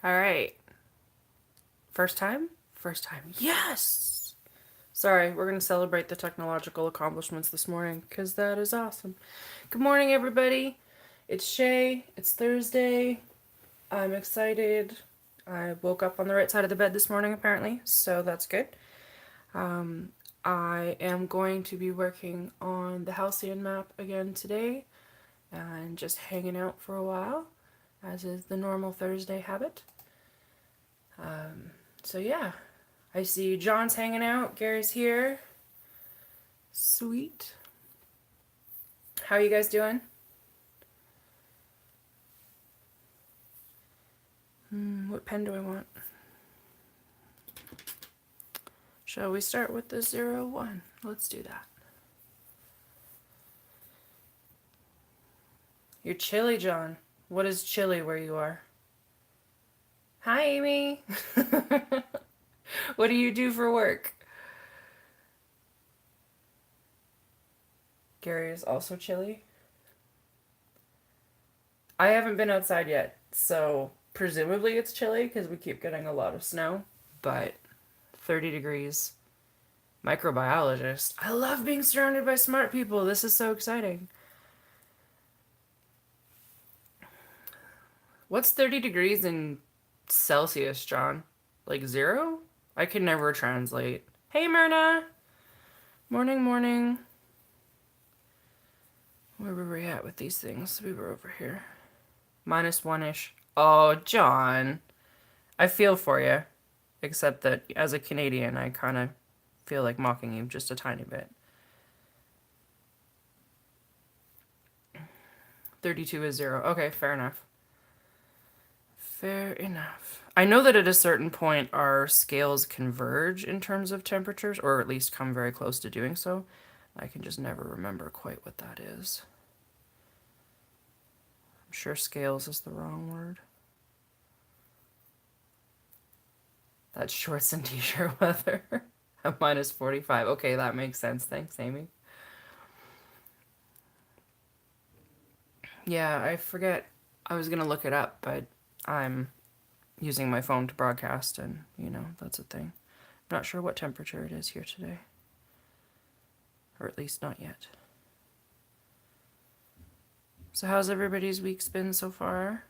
All right. First time? First time. Yes! Sorry, we're going to celebrate the technological accomplishments this morning because that is awesome. Good morning, everybody. It's Shay. It's Thursday. I'm excited. I woke up on the right side of the bed this morning, apparently, so that's good. I am going to be working on the Halcyon Map again today and just hanging out for a while, as is the normal Thursday habit. So yeah, I see John's hanging out, Gary's here. Sweet. How are you guys doing? What pen do I want? Shall we start with the 01? Let's do that. You're chilly, John. What is chilly where you are? Hi, Amy. What do you do for work? Gary is also chilly. I haven't been outside yet, so presumably it's chilly because we keep getting a lot of snow, but 30 degrees. Microbiologist. I love being surrounded by smart people. This is so exciting. What's 30 degrees in Celsius, John? Like zero? I can never translate. Hey, Myrna. Morning, morning. Where were we at with these things? We were over here. -1-ish. Oh, John. I feel for you. Except that as a Canadian, I kind of feel like mocking you just a tiny bit. 32 is 0. Okay, fair enough. Fair enough. I know that at a certain point our scales converge in terms of temperatures, or at least come very close to doing so. I can just never remember quite what that is. I'm sure scales is the wrong word. That's shorts and t-shirt weather. At -45. Okay, that makes sense. Thanks, Amy. Yeah, I forget. I was gonna look it up, but I'm using my phone to broadcast, and, that's a thing. I'm not sure what temperature it is here today. Or at least not yet. So how's everybody's week's been so far?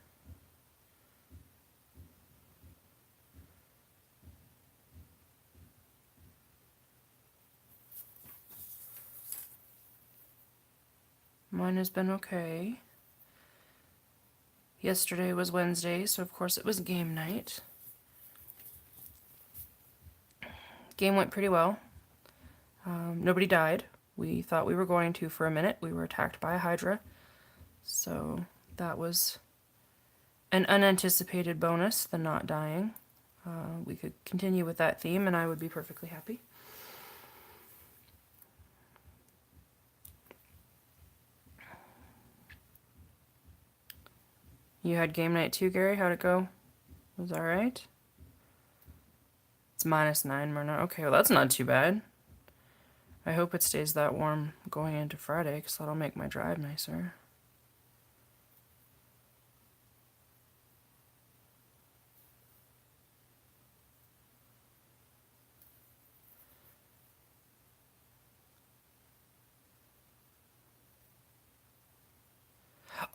Mine has been okay. Yesterday was Wednesday, so of course it was game night. Game went pretty well. Nobody died. We thought we were going to for a minute. We were attacked by a Hydra. So that was an unanticipated bonus, the not dying. We could continue with that theme and I would be perfectly happy. You had game night too, Gary? How'd it go? Was that right? It's -9, Myrna. Okay, well that's not too bad. I hope it stays that warm going into Friday, because that'll make my drive nicer.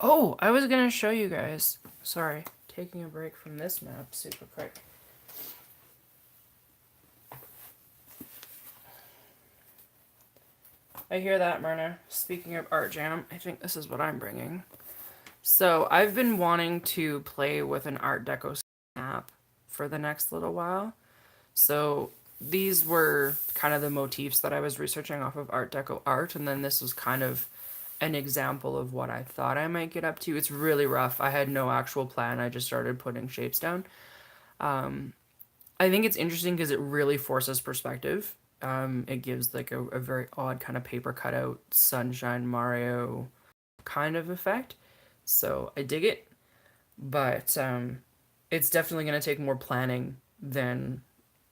Oh, I was gonna show you guys. Sorry, taking a break from this map super quick. I hear that, Myrna. Speaking of Art Jam, I think this is what I'm bringing. So I've been wanting to play with an Art Deco map for the next little while. So these were kind of the motifs that I was researching off of Art Deco art, and then this was kind of an example of what I thought I might get up to. It's really rough. I had no actual plan. I just started putting shapes down. I think it's interesting because it really forces perspective. It gives like a very odd kind of paper cutout, sunshine Mario kind of effect. So I dig it, but it's definitely going to take more planning than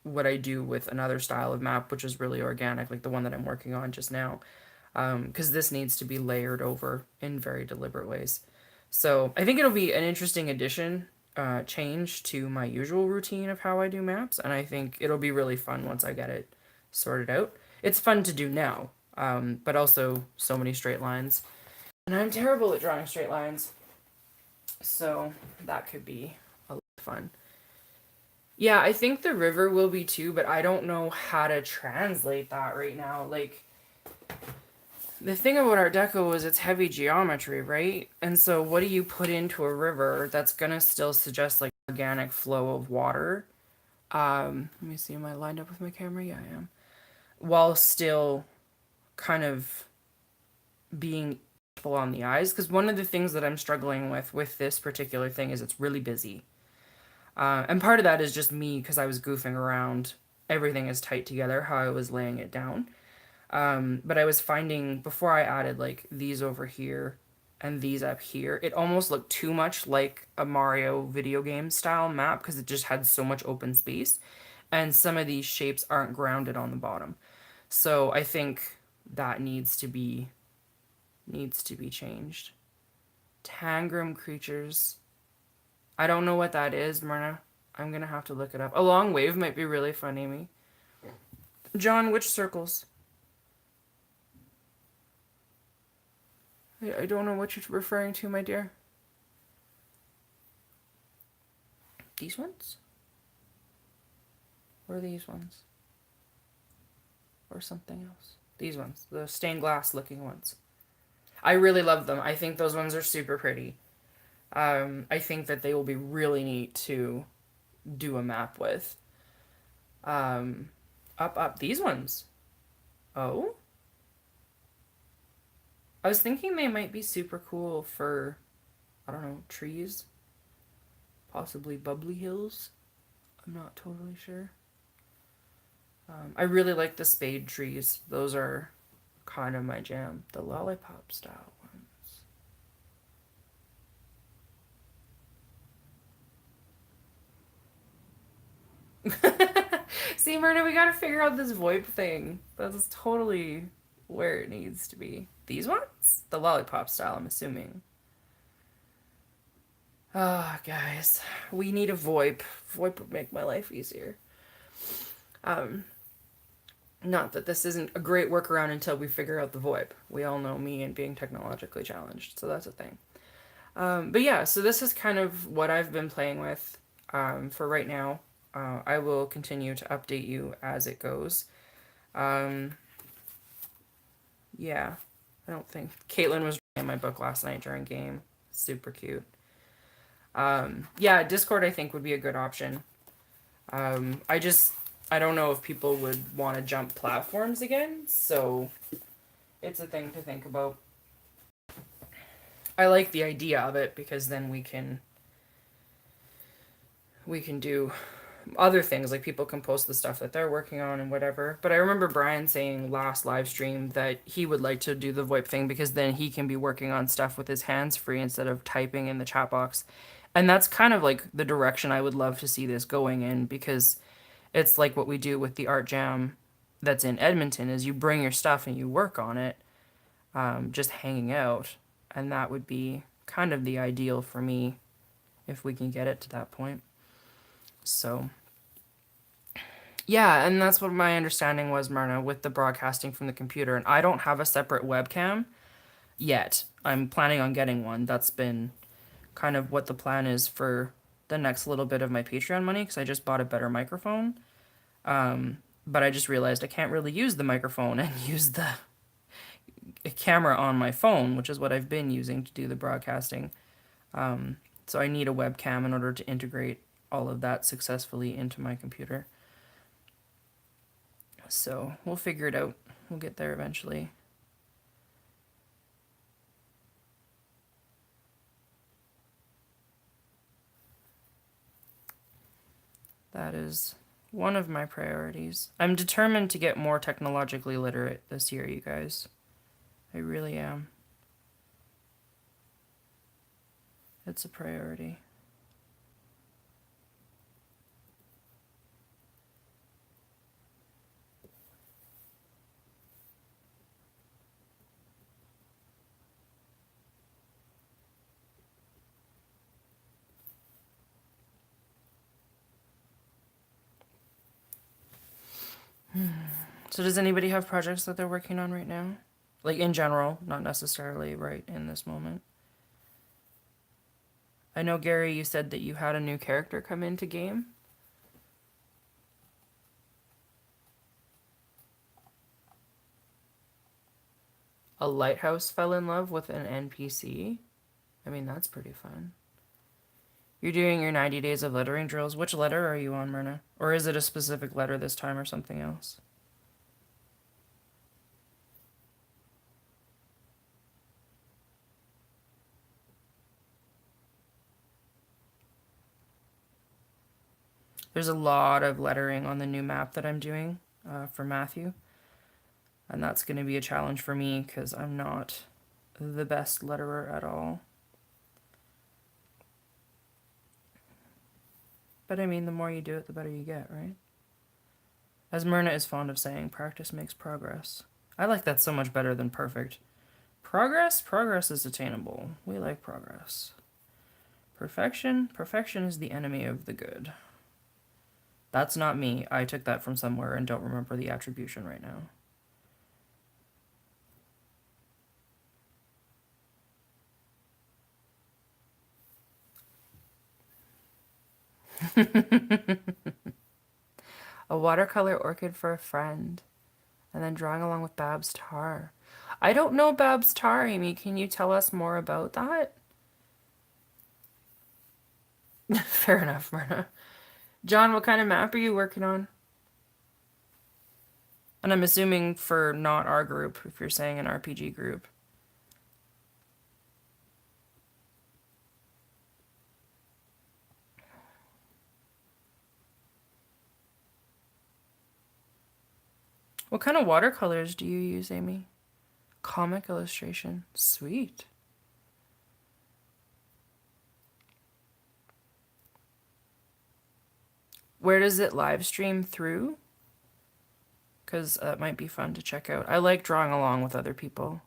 what I do with another style of map, which is really organic, like the one that I'm working on just now. Because this needs to be layered over in very deliberate ways. So I think it'll be an interesting addition change to my usual routine of how I do maps, and I think it'll be really fun once I get it sorted out. It's fun to do now, but also so many straight lines. And I'm terrible at drawing straight lines, so that could be a lot of fun. Yeah, I think the river will be too, but I don't know how to translate that right now. Like, the thing about Art Deco is it's heavy geometry, right? And so what do you put into a river that's gonna still suggest like organic flow of water? Let me see, am I lined up with my camera? Yeah, I am. While still kind of being full on the eyes, because one of the things that I'm struggling with this particular thing is it's really busy. And part of that is just me because I was goofing around. Everything is tight together, how I was laying it down. But I was finding before I added like these over here and these up here, it almost looked too much like a Mario video game style map because it just had so much open space. And some of these shapes aren't grounded on the bottom. So I think that needs to be changed. Tangram creatures. I don't know what that is, Myrna. I'm gonna have to look it up. A long wave might be really fun, Amy. John, which circles? I don't know what you're referring to, my dear. These ones? Or these ones? Or something else? These ones. The stained glass looking ones. I really love them. I think those ones are super pretty. I think that they will be really neat to do a map with. Up. These ones. Oh? I was thinking they might be super cool for, I don't know, trees. Possibly bubbly hills. I'm not totally sure. I really like the spade trees. Those are kind of my jam. The lollipop style ones. See, Myrna, we gotta figure out this VoIP thing. That's totally where it needs to be. These ones? The lollipop style, I'm assuming. Ah, oh, guys. We need a VoIP. VoIP would make my life easier. Not that this isn't a great workaround until we figure out the VoIP. We all know me and being technologically challenged, so that's a thing. But yeah, so this is kind of what I've been playing with for right now. I will continue to update you as it goes. Yeah, I don't think... Caitlin was reading my book last night during game. Super cute. Yeah, Discord I think would be a good option. I don't know if people would want to jump platforms again, so it's a thing to think about. I like the idea of it because then we can do other things, like people can post the stuff that they're working on and whatever. But I remember Brian saying last live stream that he would like to do the VoIP thing because then he can be working on stuff with his hands free instead of typing in the chat box. And that's kind of like the direction I would love to see this going in, because it's like what we do with the art jam that's in Edmonton is you bring your stuff and you work on it, just hanging out. And that would be kind of the ideal for me if we can get it to that point. So, yeah, and that's what my understanding was, Myrna, with the broadcasting from the computer. And I don't have a separate webcam yet. I'm planning on getting one. That's been kind of what the plan is for the next little bit of my Patreon money, because I just bought a better microphone. But I just realized I can't really use the microphone and use the camera on my phone, which is what I've been using to do the broadcasting. So I need a webcam in order to integrate all of that successfully into my computer. So we'll figure it out. We'll get there eventually. That is one of my priorities. I'm determined to get more technologically literate this year, you guys. I really am. It's a priority. So does anybody have projects that they're working on right now? Like in general, not necessarily right in this moment. I know, Gary, you said that you had a new character come into game. A lighthouse fell in love with an NPC. I mean, that's pretty fun. You're doing your 90 days of lettering drills. Which letter are you on, Myrna? Or is it a specific letter this time or something else? There's a lot of lettering on the new map that I'm doing for Matthew. And that's going to be a challenge for me because I'm not the best letterer at all. But I mean, the more you do it, the better you get, right? As Myrna is fond of saying, practice makes progress. I like that so much better than perfect. Progress? Progress is attainable. We like progress. Perfection? Perfection is the enemy of the good. That's not me. I took that from somewhere and don't remember the attribution right now. A watercolor orchid for a friend. And then drawing along with Bab's tar. I don't know Bab's tar, Amy. Can you tell us more about that? Fair enough, Myrna. John, what kind of map are you working on? And I'm assuming for not our group, if you're saying an RPG group. What kind of watercolors do you use, Amy? Comic illustration. Sweet. Where does it live stream through? Because that might be fun to check out. I like drawing along with other people.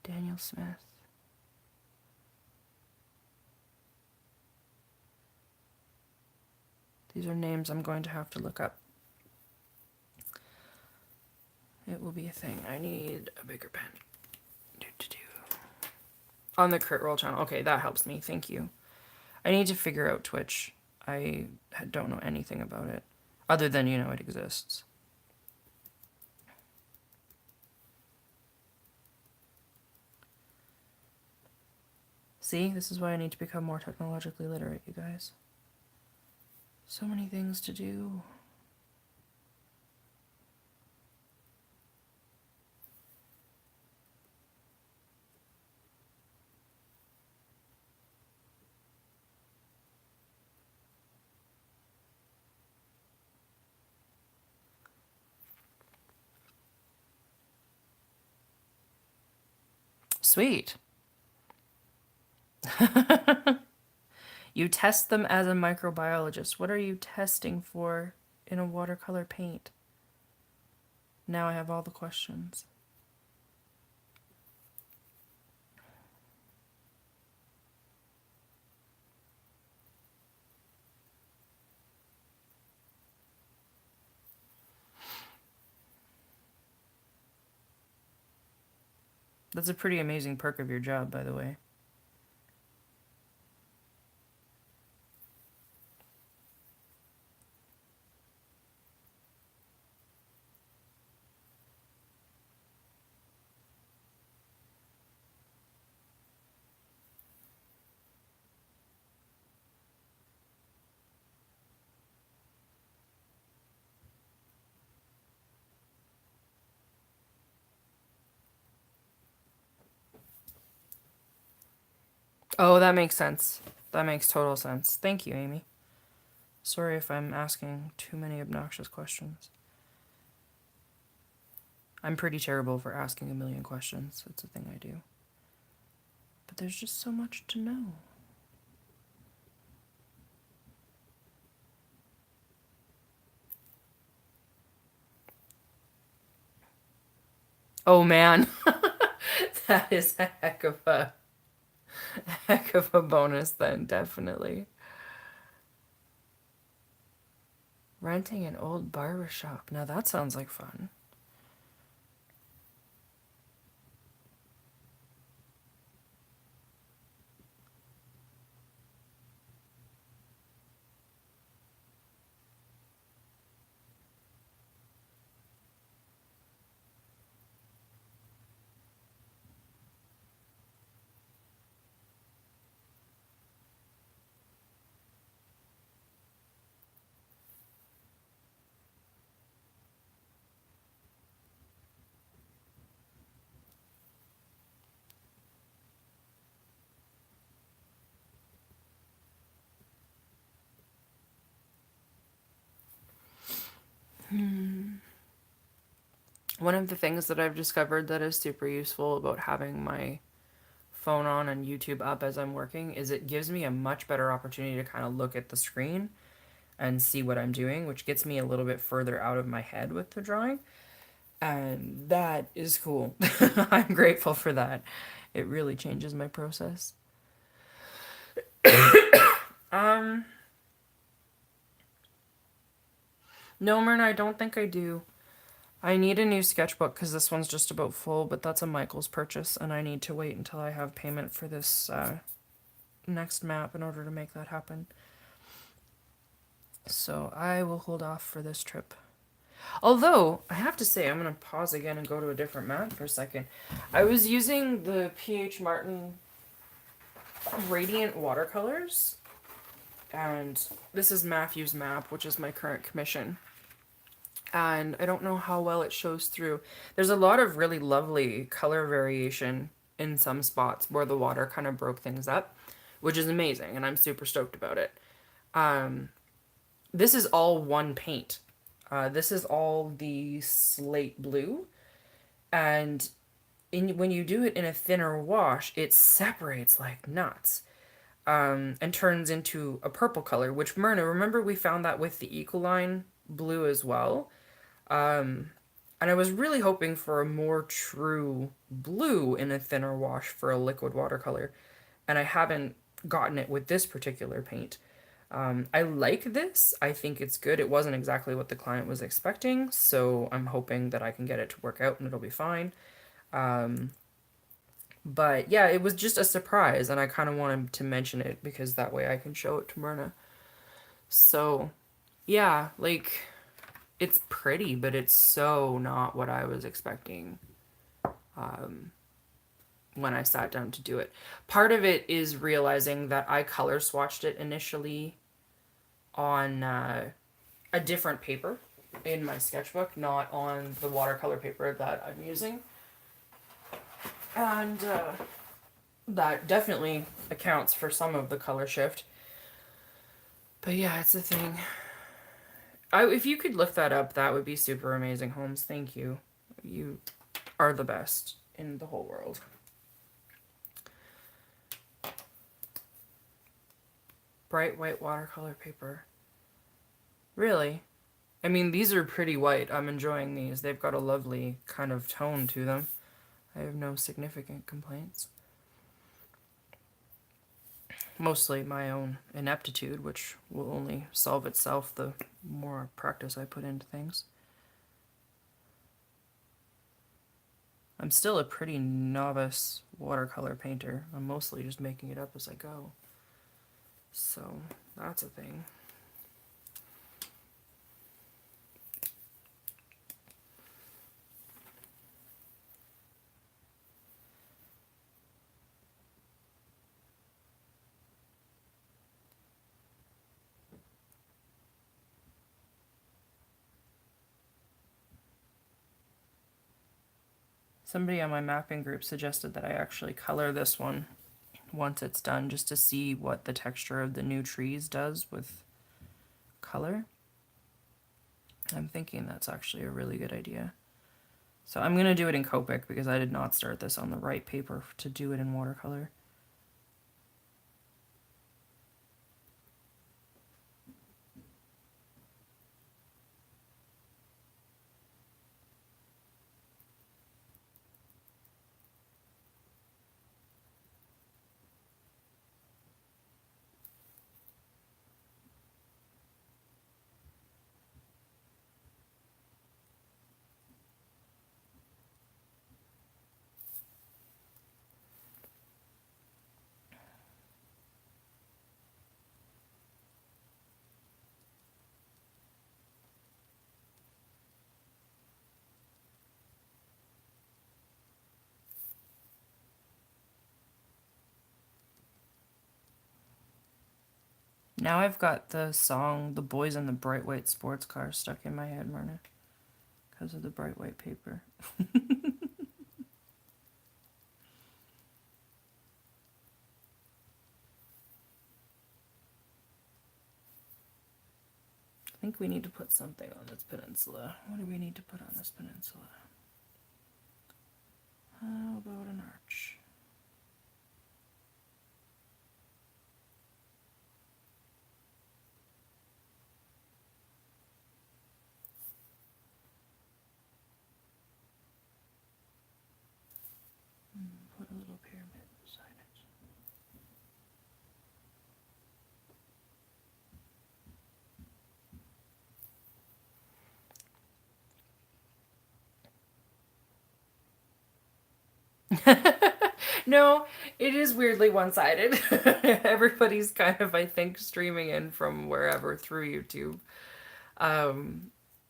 Daniel Smith. These are names I'm going to have to look up. It will be a thing. I need a bigger pen. On the Crit Roll channel. Okay, that helps me. Thank you. I need to figure out Twitch. I don't know anything about it. Other than, you know, it exists. See, this is why I need to become more technologically literate, you guys. So many things to do. Sweet. You test them as a microbiologist. What are you testing for in a watercolor paint? Now I have all the questions. That's a pretty amazing perk of your job, by the way. Oh, that makes sense. That makes total sense. Thank you, Amy. Sorry if I'm asking too many obnoxious questions. I'm pretty terrible for asking a million questions. It's a thing I do. But there's just so much to know. Oh man, that is a heck of a bonus then, definitely. Renting an old barber shop. Now that sounds like fun. One of the things that I've discovered that is super useful about having my phone on and YouTube up as I'm working is it gives me a much better opportunity to kind of look at the screen and see what I'm doing, which gets me a little bit further out of my head with the drawing. And that is cool. I'm grateful for that. It really changes my process. Um, no, Myrna, I don't think I do. I need a new sketchbook because this one's just about full, but that's a Michael's purchase, and I need to wait until I have payment for this next map in order to make that happen. So I will hold off for this trip. Although, I have to say, I'm going to pause again and go to a different map for a second. I was using the P.H. Martin Radiant watercolors, and this is Matthew's map, which is my current commission. And I don't know how well it shows through. There's a lot of really lovely color variation in some spots where the water kind of broke things up, which is amazing, and I'm super stoked about it. This is all one paint. This is all the slate blue, and when you do it in a thinner wash, it separates like nuts, and turns into a purple color, which Myrna, remember we found that with the Ecoline blue as well? And I was really hoping for a more true blue in a thinner wash for a liquid watercolor, and I haven't gotten it with this particular paint. I like this. I think it's good. It wasn't exactly what the client was expecting, so I'm hoping that I can get it to work out and it'll be fine. But yeah, it was just a surprise, and I kind of wanted to mention it because that way I can show it to Myrna. So, yeah, like, it's pretty, but it's so not what I was expecting when I sat down to do it. Part of it is realizing that I color swatched it initially on a different paper in my sketchbook, not on the watercolor paper that I'm using. And that definitely accounts for some of the color shift. But yeah, it's a thing. If you could look that up, that would be super amazing, Holmes. Thank you. You are the best in the whole world. Bright white watercolor paper. Really? I mean, these are pretty white. I'm enjoying these. They've got a lovely kind of tone to them. I have no significant complaints. Mostly my own ineptitude, which will only solve itself the more practice I put into things. I'm still a pretty novice watercolor painter. I'm mostly just making it up as I go. So, that's a thing. Somebody on my mapping group suggested that I actually color this one once it's done, just to see what the texture of the new trees does with color. I'm thinking that's actually a really good idea. So I'm going to do it in Copic because I did not start this on the right paper to do it in watercolor. Now I've got the song "The Boys in the Bright White Sports Car" stuck in my head, Marna, because of the bright white paper. I think we need to put something on this peninsula. What do we need to put on this peninsula? How about an arch? Put a little pyramid beside it. No, it is weirdly one-sided. Everybody's kind of, I think, streaming in from wherever through YouTube.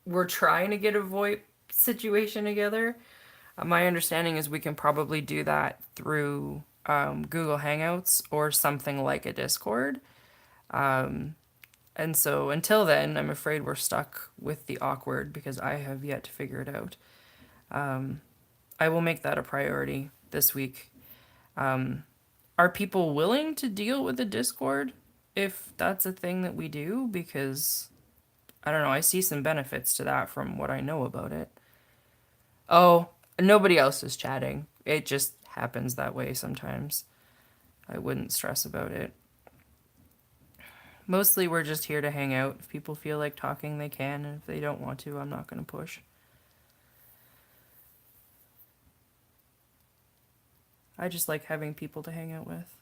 We're trying to get a VoIP situation together. My understanding is we can probably do that through Google Hangouts or something like a Discord. And so until then, I'm afraid we're stuck with the awkward because I have yet to figure it out. I will make that a priority this week. Are people willing to deal with the Discord if that's a thing that we do? Because I don't know, I see some benefits to that from what I know about it. Oh, nobody else is chatting. It just happens that way sometimes. I wouldn't stress about it. Mostly we're just here to hang out. If people feel like talking, they can, and if they don't want to, I'm not going to push. I just like having people to hang out with.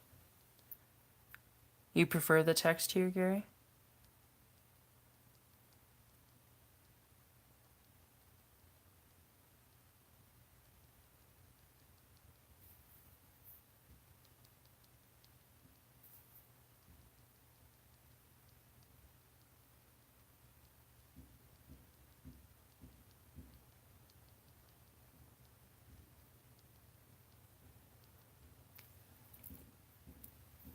You prefer the text here, Gary?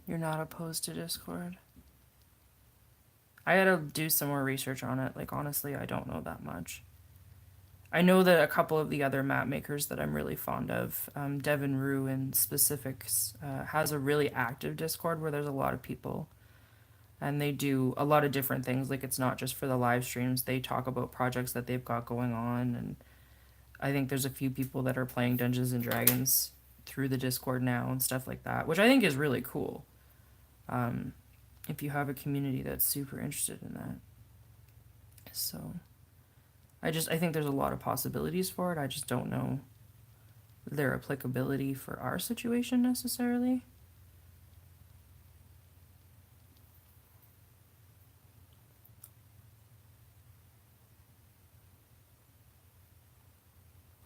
You're not opposed to Discord? I gotta do some more research on it. Like, honestly, I don't know that much. I know that a couple of the other map makers that I'm really fond of, Devin Rue in specifics, has a really active Discord where there's a lot of people. And they do a lot of different things. Like, it's not just for the live streams. They talk about projects that they've got going on. And I think there's a few people that are playing Dungeons and Dragons through the Discord now and stuff like that, which I think is really cool. If you have a community that's super interested in that. So I think there's a lot of possibilities for it. I just don't know their applicability for our situation necessarily.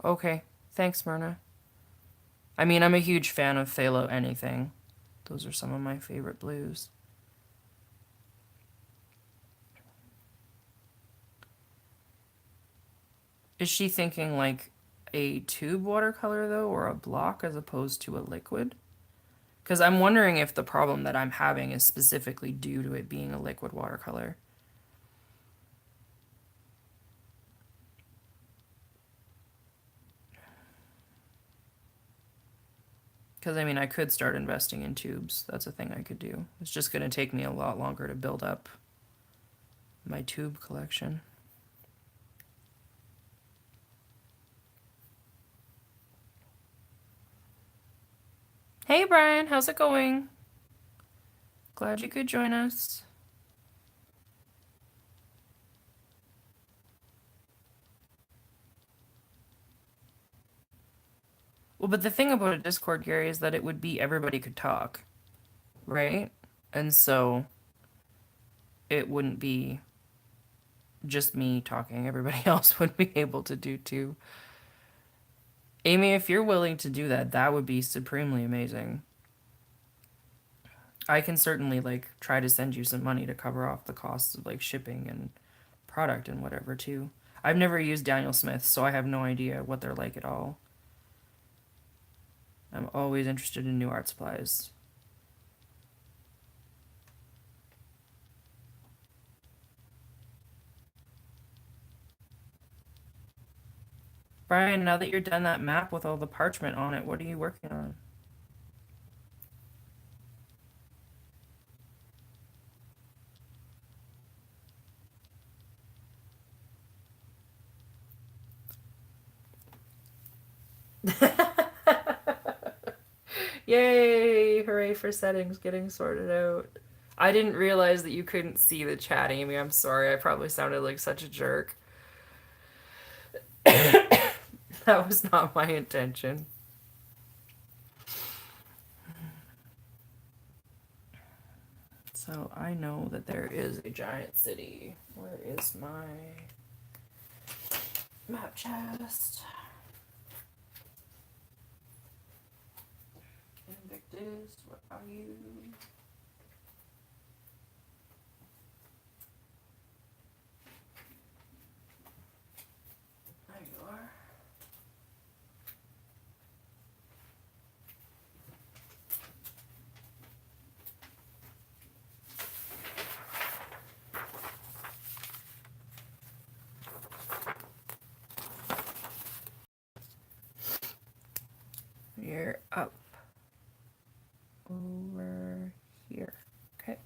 Okay, thanks, Myrna. I mean, I'm a huge fan of Phalo anything. Those are some of my favorite blues. Is she thinking like a tube watercolor though, or a block as opposed to a liquid? Because I'm wondering if the problem that I'm having is specifically due to it being a liquid watercolor. Because I mean, I could start investing in tubes. That's a thing I could do. It's just going to take me a lot longer to build up my tube collection. Hey Brian, how's it going? Glad you could join us. Well, but the thing about a Discord, Gary, is that it would be everybody could talk, right? And so it wouldn't be just me talking. Everybody else would be able to do too. Amy, if you're willing to do that, that would be supremely amazing. I can certainly like try to send you some money to cover off the costs of like shipping and product and whatever too. I've never used Daniel Smith, so I have no idea what they're like at all. I'm always interested in new art supplies. Brian, now that you're done that map with all the parchment on it, what are you working on? Yay! Hooray for settings getting sorted out. I didn't realize that you couldn't see the chat, Amy. I'm sorry. I probably sounded like such a jerk. That was not my intention. So I know that there is a giant city. Where is my map chest? Invictus, what are you? There you are. You're up over here. Okay.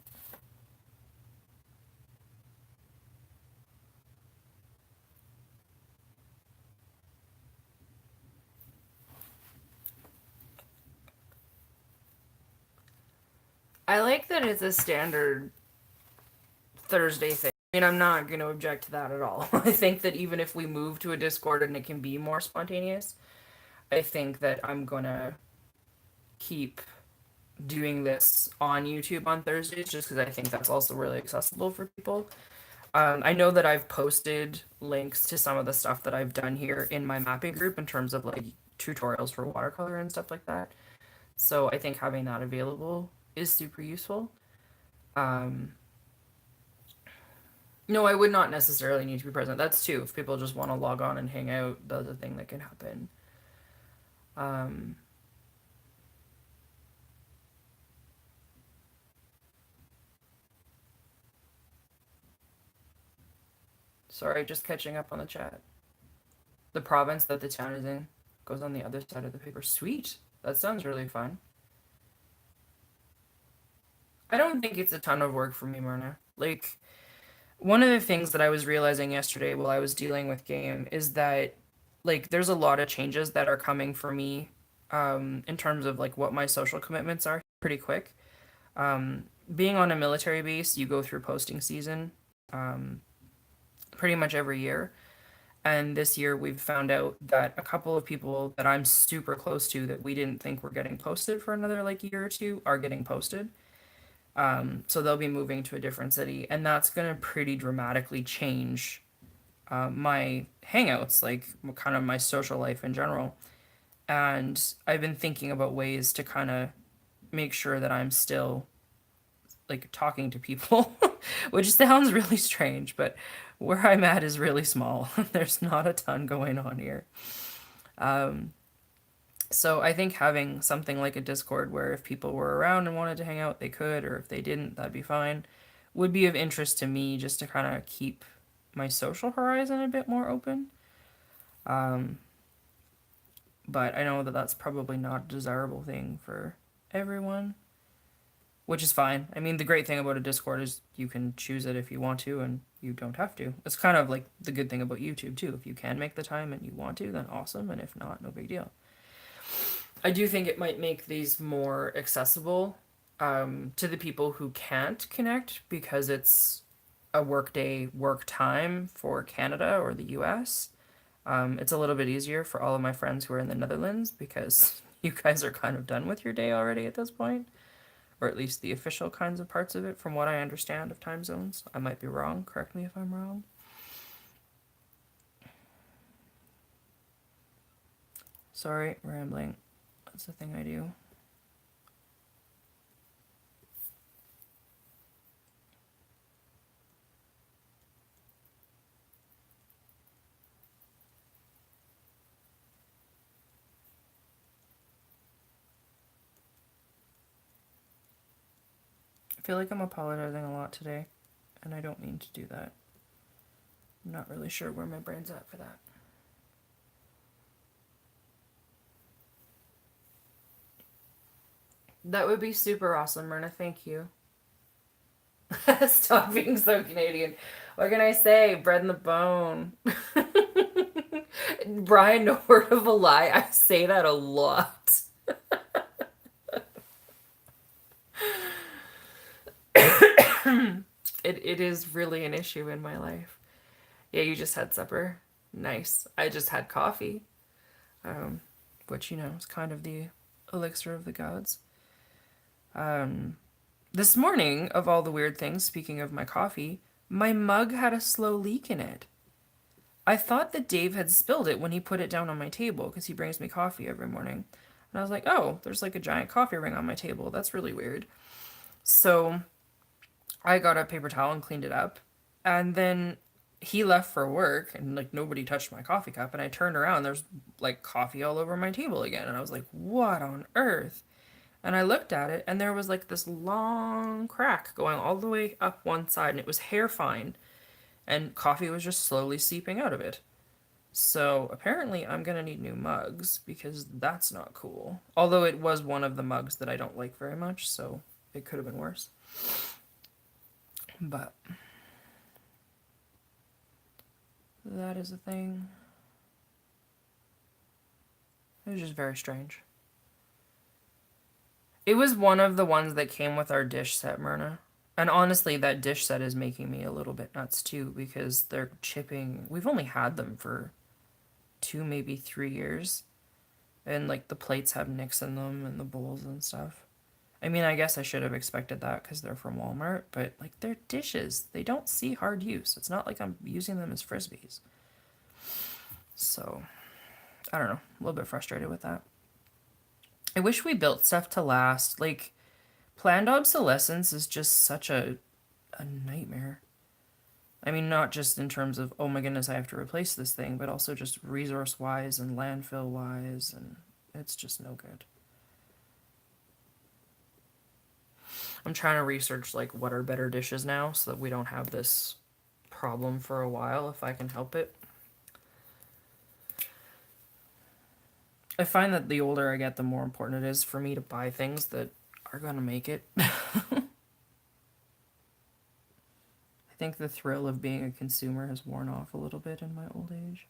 I like that it's a standard Thursday thing. I mean, I'm not going to object to that at all. I think that even if we move to a Discord and it can be more spontaneous, I think that I'm going to keep doing this on YouTube on Thursdays just because I think that's also really accessible for people. I know that I've posted links to some of the stuff that I've done here in my mapping group in terms of like tutorials for watercolor and stuff like that. So I think having that available is super useful. Um, no, I would not necessarily need to be present. That's too. If people just want to log on and hang out, that's a thing that can happen. Um, sorry, just catching up on the chat. The province that the town is in goes on the other side of the paper. Sweet. That sounds really fun. I don't think it's a ton of work for me, Myrna. Like, one of the things that I was realizing yesterday while I was dealing with game is that, like, there's a lot of changes that are coming for me, in terms of, like, what my social commitments are pretty quick. Being on a military base, you go through posting season, um, pretty much every year. And this year we've found out that a couple of people that I'm super close to that we didn't think were getting posted for another like year or two are getting posted. So they'll be moving to a different city, and that's gonna pretty dramatically change my hangouts, like kind of my social life in general. And I've been thinking about ways to kind of make sure that I'm still like talking to people, which sounds really strange, but where I'm at is really small. There's not a ton going on here. Um, so I think having something like a Discord where if people were around and wanted to hang out, they could, or if they didn't, that'd be fine, would be of interest to me just to kind of keep my social horizon a bit more open. Um, but I know that that's probably not a desirable thing for everyone, which is fine. I mean, the great thing about a Discord is you can choose it if you want to, and you don't have to. It's kind of like the good thing about YouTube, too. If you can make the time and you want to, then awesome, and if not, no big deal. I do think it might make these more accessible to the people who can't connect because it's a workday work time for Canada or the US. It's a little bit easier for all of my friends who are in the Netherlands because you guys are kind of done with your day already at this point, or at least the official kinds of parts of it, from what I understand of time zones. I might be wrong. Correct me if I'm wrong. Sorry, rambling. That's the thing I do. I feel like I'm apologizing a lot today, and I don't mean to do that. I'm not really sure where my brain's at for that. That would be super awesome, Myrna. Thank you. Stop being so Canadian. What can I say? Bread in the bone. Brian, no word of a lie. I say that a lot. It is really an issue in my life. Yeah, you just had supper. Nice. I just had coffee, um, which, is kind of the elixir of the gods. This morning, of all the weird things, speaking of my coffee, my mug had a slow leak in it. I thought that Dave had spilled it when he put it down on my table because he brings me coffee every morning. And I was like, oh, there's like a giant coffee ring on my table. That's really weird. So I got a paper towel and cleaned it up. And then he left for work and like nobody touched my coffee cup. And I turned around, there's like coffee all over my table again. And I was like, what on earth? And I looked at it and there was like this long crack going all the way up one side and it was hair fine. And coffee was just slowly seeping out of it. So apparently I'm gonna need new mugs because that's not cool. Although it was one of the mugs that I don't like very much, so it could have been worse. But that is a thing. It was just very strange. It was one of the ones that came with our dish set, Myrna. And honestly, that dish set is making me a little bit nuts too because they're chipping. We've only had them for 2, maybe 3 years. And like the plates have nicks in them and the bowls and stuff. I mean, I guess I should have expected that because they're from Walmart, but like they're dishes. They don't see hard use. It's not like I'm using them as frisbees. So, I don't know. A little bit frustrated with that. I wish we built stuff to last. Like, planned obsolescence is just such a nightmare. I mean, not just in terms of, oh my goodness, I have to replace this thing, but also just resource wise and landfill wise, and it's just no good. I'm trying to research like what are better dishes now so that we don't have this problem for a while if I can help it. I find that the older I get, the more important it is for me to buy things that are going to make it. I think the thrill of being a consumer has worn off a little bit in my old age.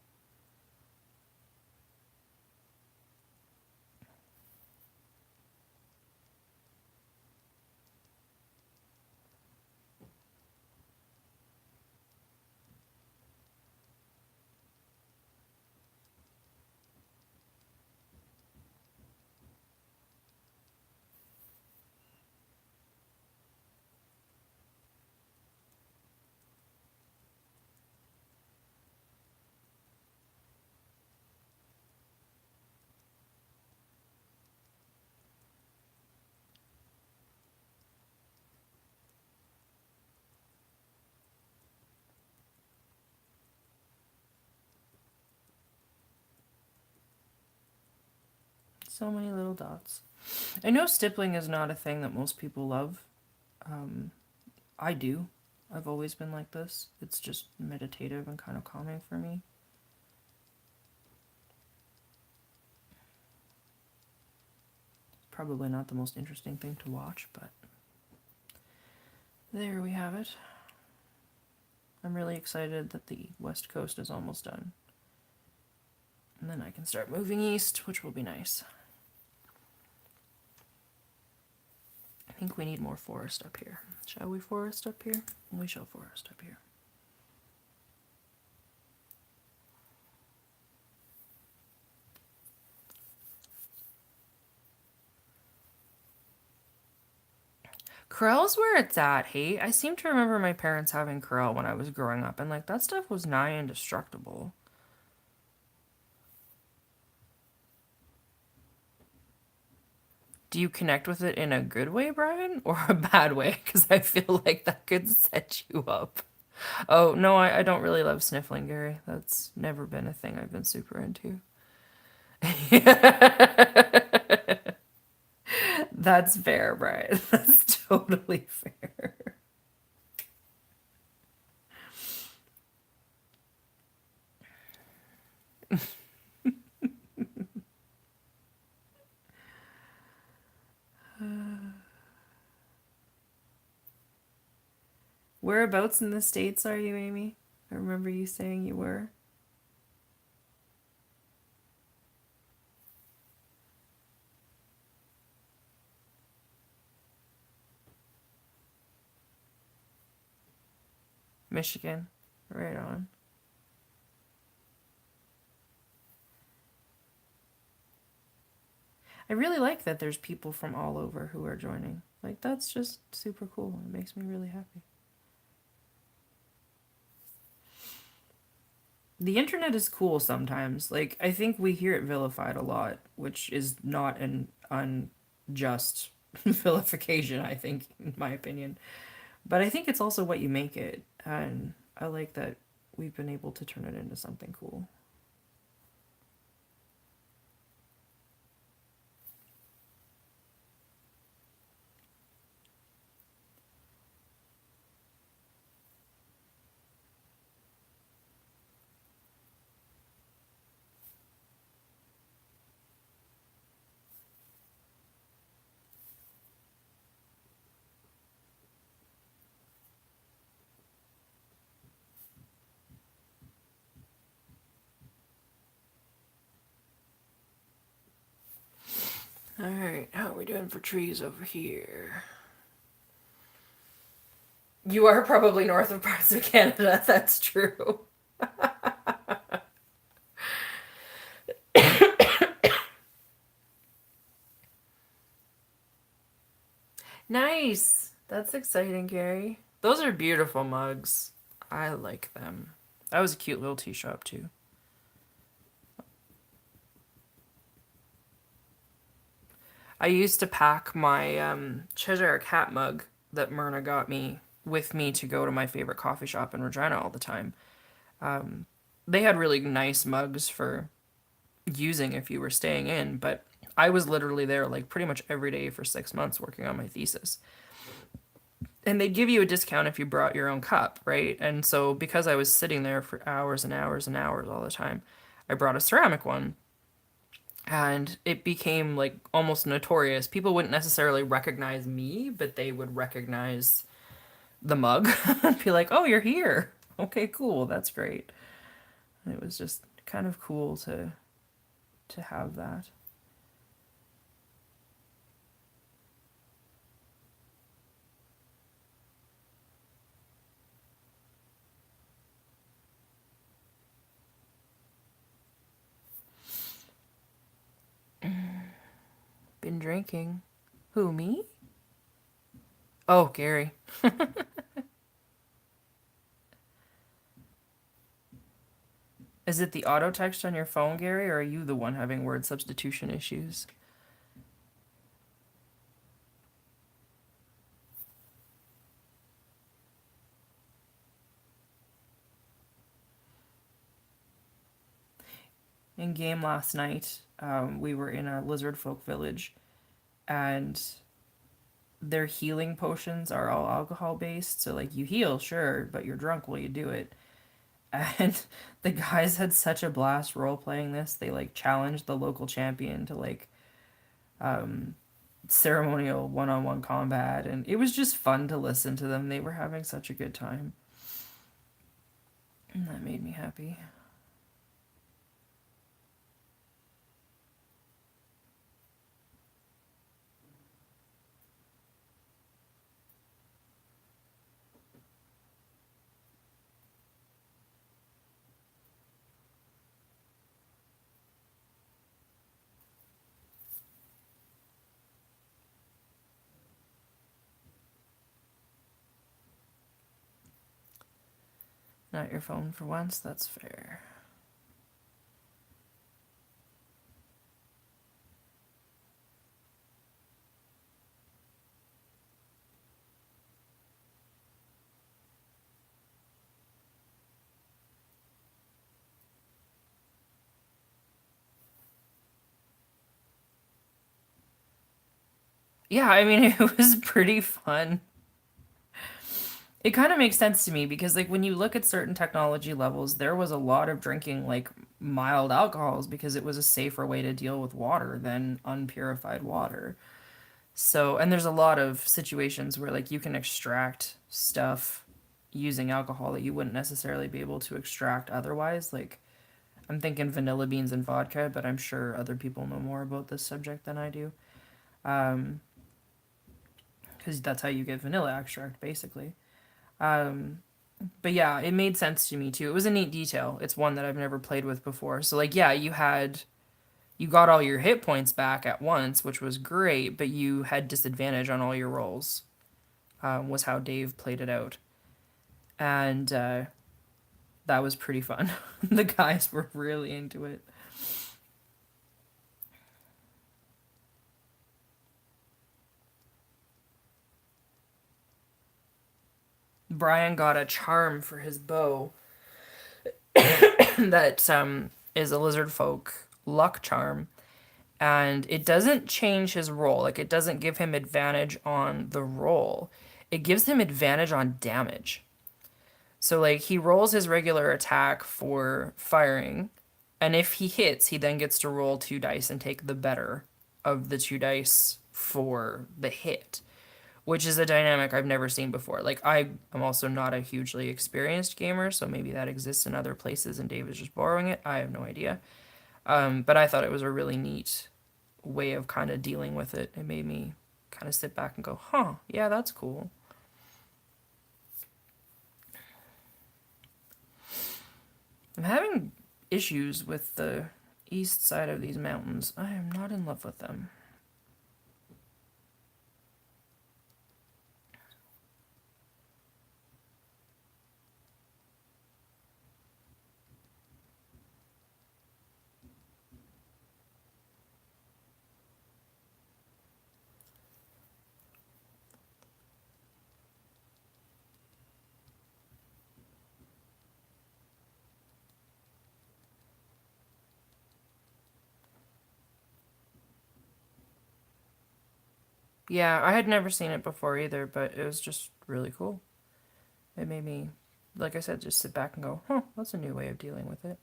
So many little dots. I know stippling is not a thing that most people love. I do. I've always been like this. It's just meditative and kind of calming for me. It's probably not the most interesting thing to watch, but there we have it. I'm really excited that the West Coast is almost done. And then I can start moving east, which will be nice. I think we need more forest up here. Shall we forest up here? We shall forest up here. Corral's where it's at, hey? I seem to remember my parents having Corral when I was growing up, and like that stuff was nigh indestructible. Do you connect with it in a good way, Brian, or a bad way? Because I feel like that could set you up. Oh, no, I don't really love sniffling, Gary. That's never been a thing I've been super into. That's fair, Brian. That's totally fair. Whereabouts in the States are you, Amy? I remember you saying you were. Michigan. Right on. I really like that there's people from all over who are joining. Like, that's just super cool. It makes me really happy. The internet is cool sometimes. Like, I think we hear it vilified a lot, which is not an unjust vilification, I think, in my opinion. But I think it's also what you make it. And I like that we've been able to turn it into something cool. All right, how are we doing for trees over here? You are probably north of parts of Canada, that's true. Nice. That's exciting, Gary. Those are beautiful mugs. I like them. That was a cute little tea shop, too. I used to pack my Cheshire Cat mug that Myrna got me with me to go to my favorite coffee shop in Regina all the time. They had really nice mugs for using if you were staying in, but I was literally there like pretty much every day for 6 months working on my thesis. And they'd give you a discount if you brought your own cup, right? And so because I was sitting there for hours and hours and hours all the time, I brought a ceramic one and it became like almost notorious. People wouldn't necessarily recognize me, but they would recognize the mug and be like, "Oh, you're here. Okay, cool. That's great." And it was just kind of cool to have that. Been drinking. Who, me? Oh, Gary. Is it the auto text on your phone, Gary, or are you the one having word substitution issues? In game last night, we were in a lizard folk village, and their healing potions are all alcohol based. So, like, you heal, sure, but you're drunk while you do it. And the guys had such a blast role playing this. They, like, challenged the local champion to, like, ceremonial one on one combat. And it was just fun to listen to them. They were having such a good time. And that made me happy. Not your phone for once, that's fair. Yeah, I mean, it was pretty fun. It kind of makes sense to me because, like, when you look at certain technology levels, there was a lot of drinking, like, mild alcohols because it was a safer way to deal with water than unpurified water. So, and there's a lot of situations where, like, you can extract stuff using alcohol that you wouldn't necessarily be able to extract otherwise. Like, I'm thinking vanilla beans and vodka, but I'm sure other people know more about this subject than I do. Um, because that's how you get vanilla extract, basically. Um, but yeah, it made sense to me too. It was a neat detail. It's one that I've never played with before. So like, yeah, you got all your hit points back at once, which was great, but you had disadvantage on all your rolls. Was how Dave played it out, and that was pretty fun. The guys were really into it. Brian got a charm for his bow that is a lizard folk luck charm, and it doesn't change his roll. Like, it doesn't give him advantage on the roll. It gives him advantage on damage. So like he rolls his regular attack for firing, and if he hits, he then gets to roll two dice and take the better of the two dice for the hit, which is a dynamic I've never seen before. Like, I am also not a hugely experienced gamer, so maybe that exists in other places and Dave is just borrowing it. I have no idea. But I thought it was a really neat way of kind of dealing with it. It made me kind of sit back and go, huh, yeah, that's cool. I'm having issues with the east side of these mountains. I am not in love with them. Yeah, I had never seen it before either, but it was just really cool. It made me, like I said, just sit back and go, huh, that's a new way of dealing with it.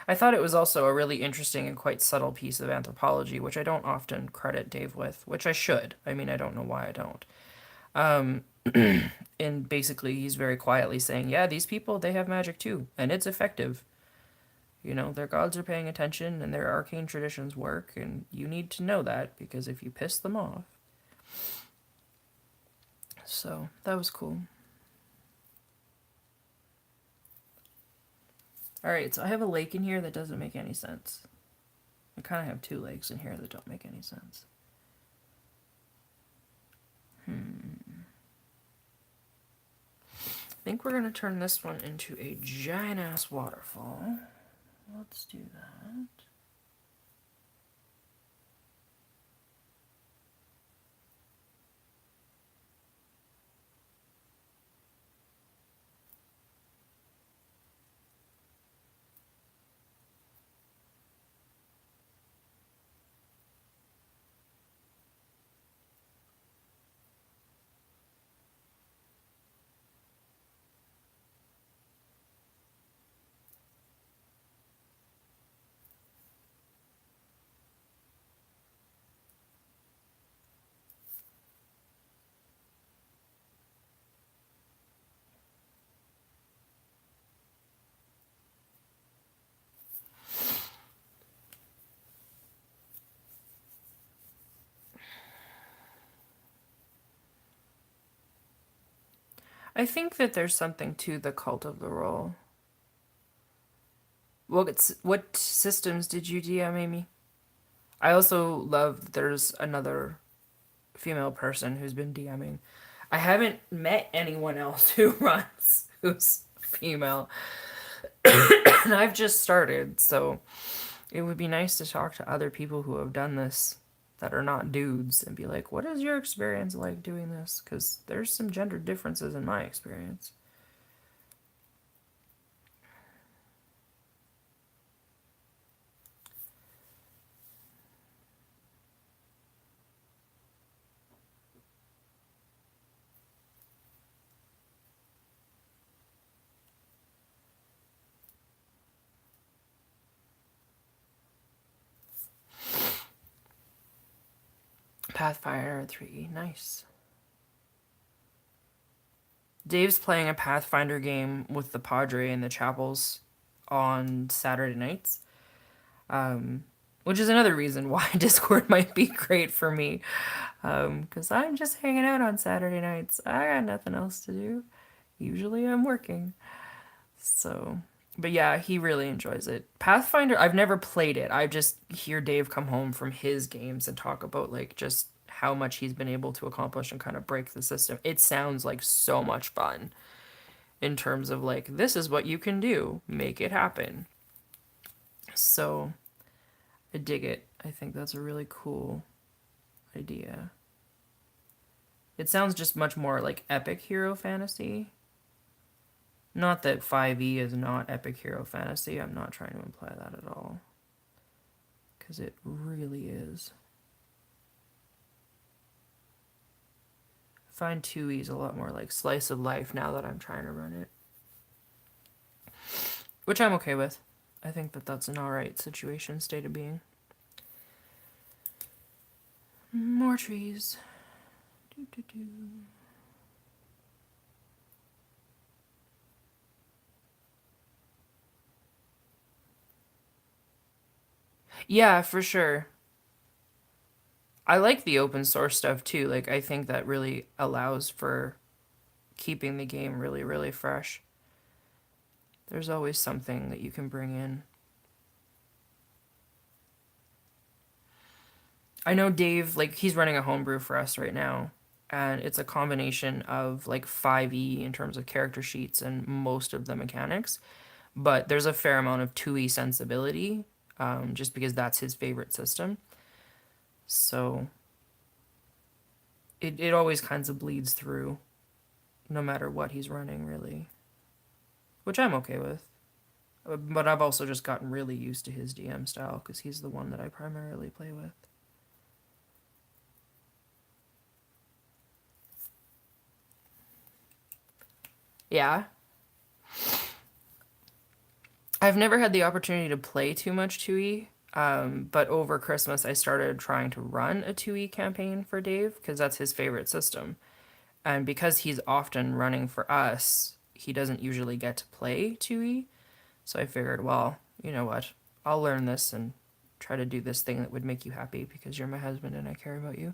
I thought it was also a really interesting and quite subtle piece of anthropology, which I don't often credit Dave with, which I should. I mean, I don't know why I don't. Um, and basically, he's very quietly saying, yeah, these people, they have magic too, and it's effective. You know, their gods are paying attention and their arcane traditions work, and you need to know that because if you piss them off. So, that was cool. Alright, so I have a lake in here that doesn't make any sense. I kind of have two lakes in here that don't make any sense. I think we're going to turn this one into a giant ass waterfall. Let's do that. I think that there's something to the cult of the roll. What systems did you DM, Amy? I also love that there's another female person who's been DMing. I haven't met anyone else who runs who's female. And I've just started, so it would be nice to talk to other people who have done this that are not dudes and be like, what is your experience like doing this? Because there's some gender differences in my experience. Pathfinder 3, nice. Dave's playing a Pathfinder game with the Padre in the chapels on Saturday nights, which is another reason why Discord might be great for me, because I'm just hanging out on Saturday nights. I got nothing else to do. Usually I'm working. So, but yeah, he really enjoys it. Pathfinder, I've never played it. I just hear Dave come home from his games and talk about like just how much he's been able to accomplish and kind of break the system. It sounds like so much fun in terms of like, this is what you can do, make it happen. So, I dig it. I think that's a really cool idea. It sounds just much more like epic hero fantasy. Not that 5e is not epic hero fantasy. I'm not trying to imply that at all. Because it really is. I find 2e is a lot more like slice of life now that I'm trying to run it. Which I'm okay with. I think that that's an alright situation, state of being. More trees. Doo -doo -doo. Yeah, for sure. I like the open source stuff too. Like, I think that really allows for keeping the game really, really fresh. There's always something that you can bring in. I know Dave, like, he's running a homebrew for us right now, and it's a combination of like 5e in terms of character sheets and most of the mechanics, but there's a fair amount of 2e sensibility, just because that's his favorite system. So it always kinds of bleeds through, no matter what he's running, really, which I'm okay with. But I've also just gotten really used to his DM style because he's the one that I primarily play with. Yeah. I've never had the opportunity to play too much 2e, but over Christmas I started trying to run a 2e campaign for Dave because that's his favorite system. And because he's often running for us, he doesn't usually get to play 2e. So I figured, well, you know what? I'll learn this and try to do this thing that would make you happy because you're my husband and I care about you.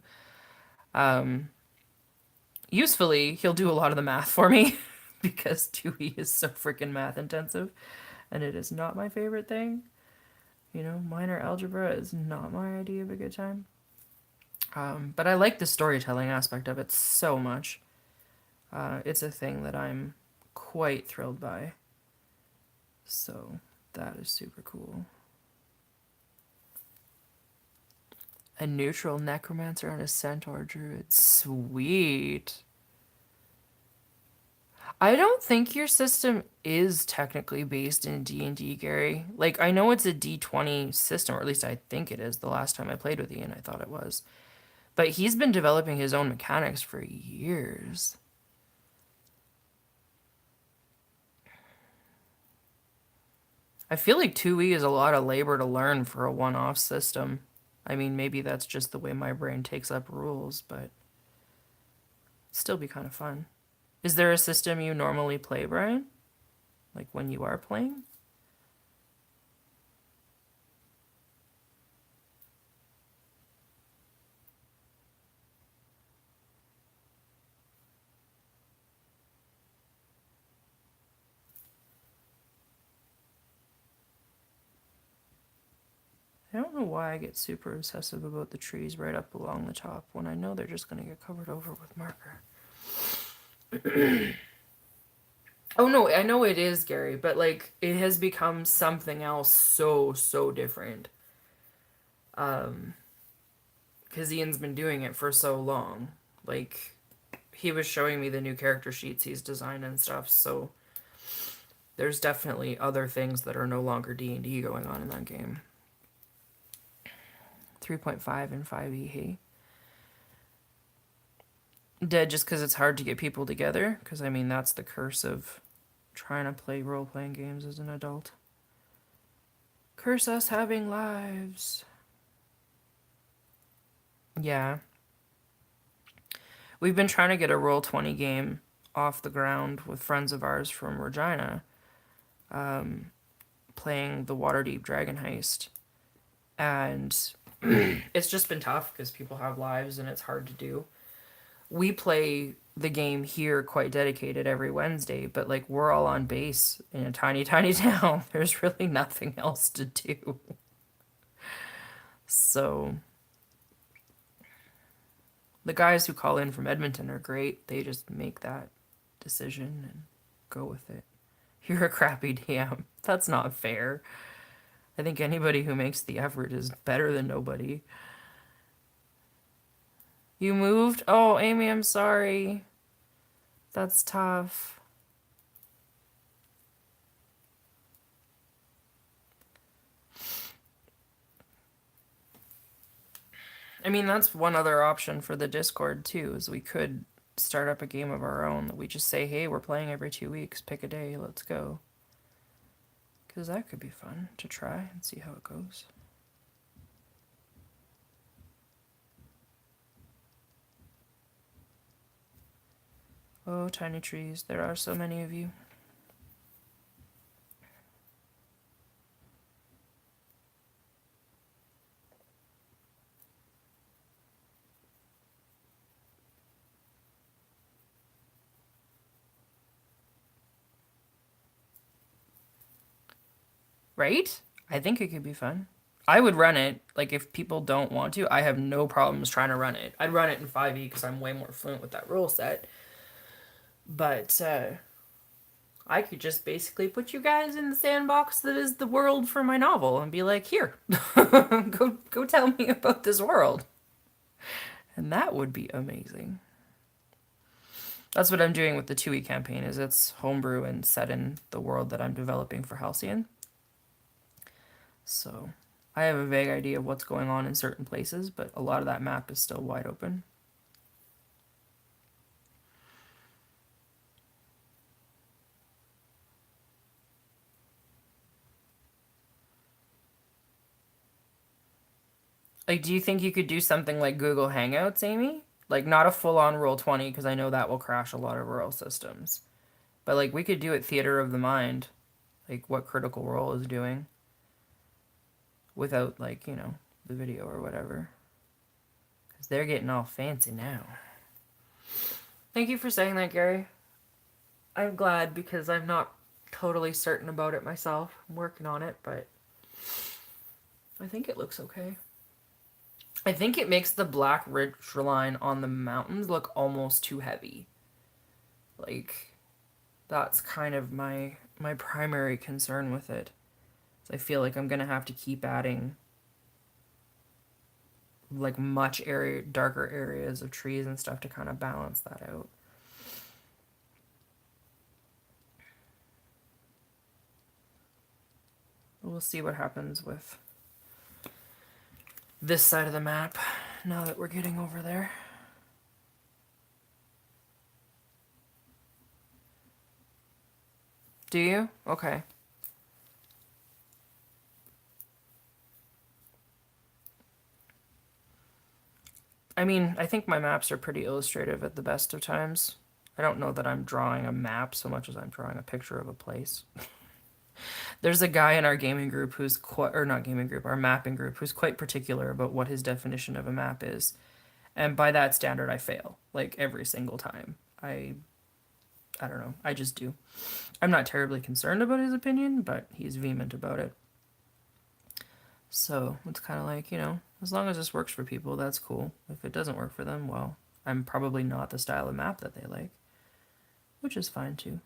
Usefully, he'll do a lot of the math for me because 2e is so freaking math intensive and it is not my favorite thing. You know, minor algebra is not my idea of a good time. But I like the storytelling aspect of it so much. It's a thing that I'm quite thrilled by. So that is super cool. A neutral necromancer and a centaur druid. Sweet. I don't think your system is technically based in D&D, Gary. Like, I know it's a D20 system, or at least I think it is. The last time I played with Ian, I thought it was. But he's been developing his own mechanics for years. I feel like 2e is a lot of labor to learn for a one-off system. I mean, maybe that's just the way my brain takes up rules, but it'd still be kind of fun. Is there a system you normally play, Brian? Like when you are playing? I don't know why I get super obsessive about the trees right up along the top when I know they're just going to get covered over with marker. Oh no, I know it is, Gary, but like it has become something else so different. Because Ian's been doing it for so long. Like he was showing me the new character sheets he's designed and stuff, so there's definitely other things that are no longer D&D going on in that game. 3.5 and 5e, hey? Dead just because it's hard to get people together, because I mean that's the curse of trying to play role-playing games as an adult. Curse us having lives. Yeah. We've been trying to get a Roll20 game off the ground with friends of ours from Regina, playing the Waterdeep Dragon Heist. And it's just been tough because people have lives and it's hard to do. We play the game here quite dedicated every Wednesday, but like we're all on base in a tiny, tiny town. There's really nothing else to do. So the guys who call in from Edmonton are great. They just make that decision and go with it. You're a crappy DM. That's not fair. I think anybody who makes the effort is better than nobody. You moved? Oh, Amy, I'm sorry. That's tough. I mean, that's one other option for the Discord too, is we could start up a game of our own that we just say, hey, we're playing every 2 weeks, pick a day, let's go. Because that could be fun to try and see how it goes. Oh, tiny trees, there are so many of you. Right? I think it could be fun. I would run it. Like, if people don't want to, I have no problems trying to run it. I'd run it in 5e because I'm way more fluent with that rule set. But I could just basically put you guys in the sandbox that is the world for my novel and be like, here, go tell me about this world. And that would be amazing. That's what I'm doing with the 2e campaign, is it's homebrew and set in the world that I'm developing for Halcyon. So I have a vague idea of what's going on in certain places, but a lot of that map is still wide open. Like, do you think you could do something like Google Hangouts, Amy? Like, not a full-on Roll20, because I know that will crash a lot of rural systems. But, like, we could do it Theater of the Mind, like what Critical Role is doing, without, like, the video or whatever. Because they're getting all fancy now. Thank you for saying that, Gary. I'm glad, because I'm not totally certain about it myself. I'm working on it, but I think it looks okay. I think it makes the black ridge line on the mountains look almost too heavy. Like, that's kind of my primary concern with it. So I feel like I'm gonna have to keep adding like much darker areas of trees and stuff to kind of balance that out. We'll see what happens with this side of the map now that we're getting over there. Do you? Okay. I mean, I think my maps are pretty illustrative at the best of times. I don't know that I'm drawing a map so much as I'm drawing a picture of a place. There's a guy in our gaming group who's quite, or not gaming group, our mapping group, who's quite particular about what his definition of a map is. And by that standard, I fail, like every single time. I don't know, I just do. I'm not terribly concerned about his opinion, but he's vehement about it. So it's kind of like, as long as this works for people, that's cool. If it doesn't work for them, well, I'm probably not the style of map that they like, which is fine too.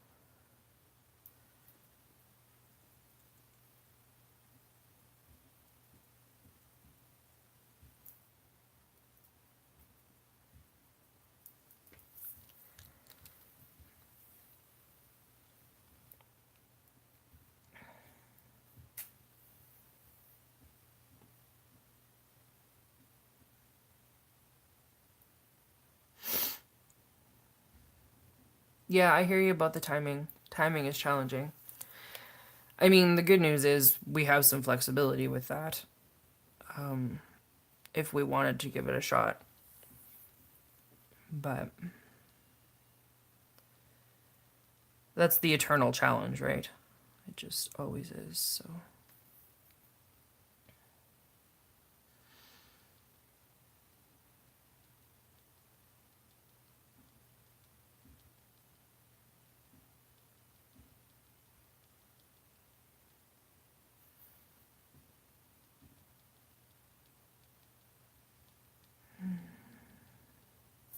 Yeah, I hear you about the timing. Timing is challenging. I mean, the good news is we have some flexibility with that. If we wanted to give it a shot. But That's the eternal challenge, right? It just always is, so.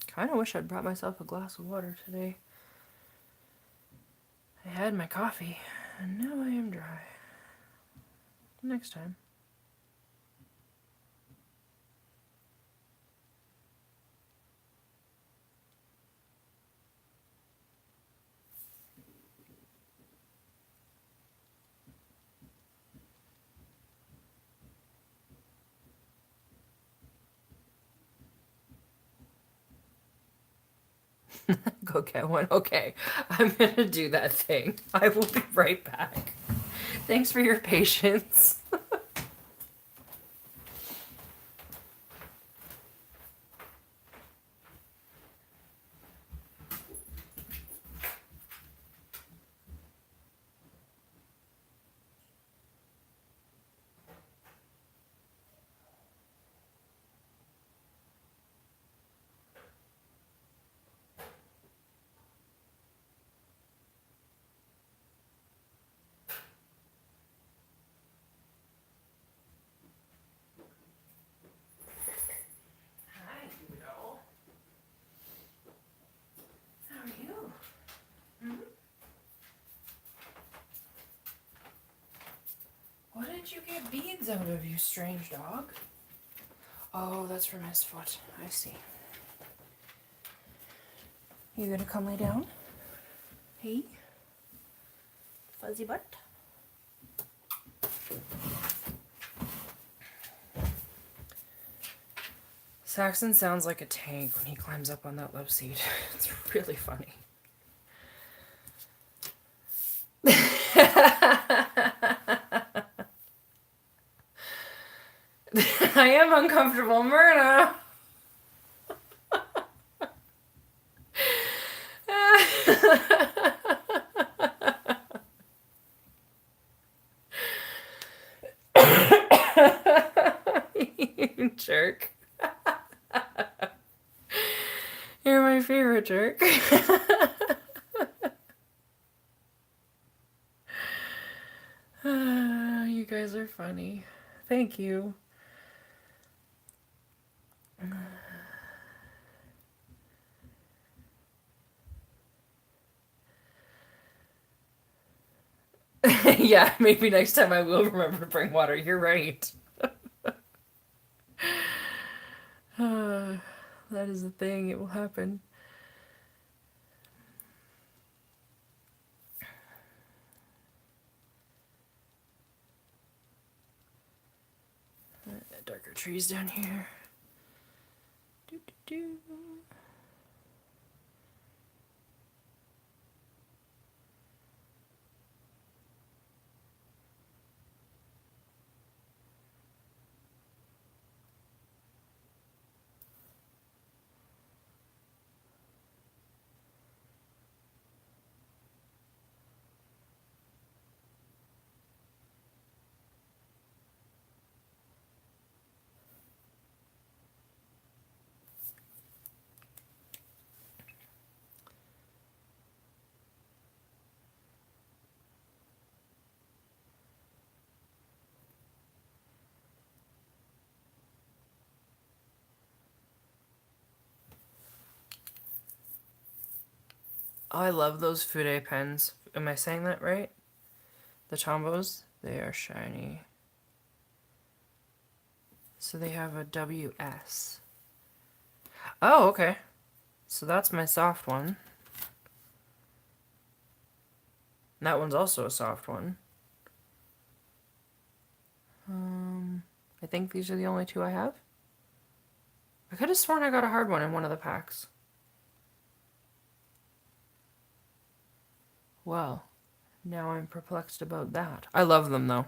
Kind of wish I'd brought myself a glass of water today. I had my coffee, and now I am dry. Next time. Go get one. Okay, I'm gonna do that thing. I will be right back. Thanks for your patience. Hi, Doodle. How are you? What did you get beads out of, you strange dog? Oh, that's from his foot. I see. You gonna come lay down? Hey? Fuzzy butt? Saxon sounds like a tank when he climbs up on that love seat. It's really funny. I am uncomfortable, Myrna. You jerk. You're my favorite jerk. You guys are funny. Thank you. Yeah, maybe next time I will remember to bring water. You're right. That is the thing. It will happen. Darker trees down here. Doo, doo, doo. Oh, I love those Fude pens. Am I saying that right? The Tombos? They are shiny. So they have a WS. Oh, okay. So that's my soft one. And that one's also a soft one. I think these are the only two I have. I could have sworn I got a hard one in one of the packs. Well, now I'm perplexed about that. I love them though.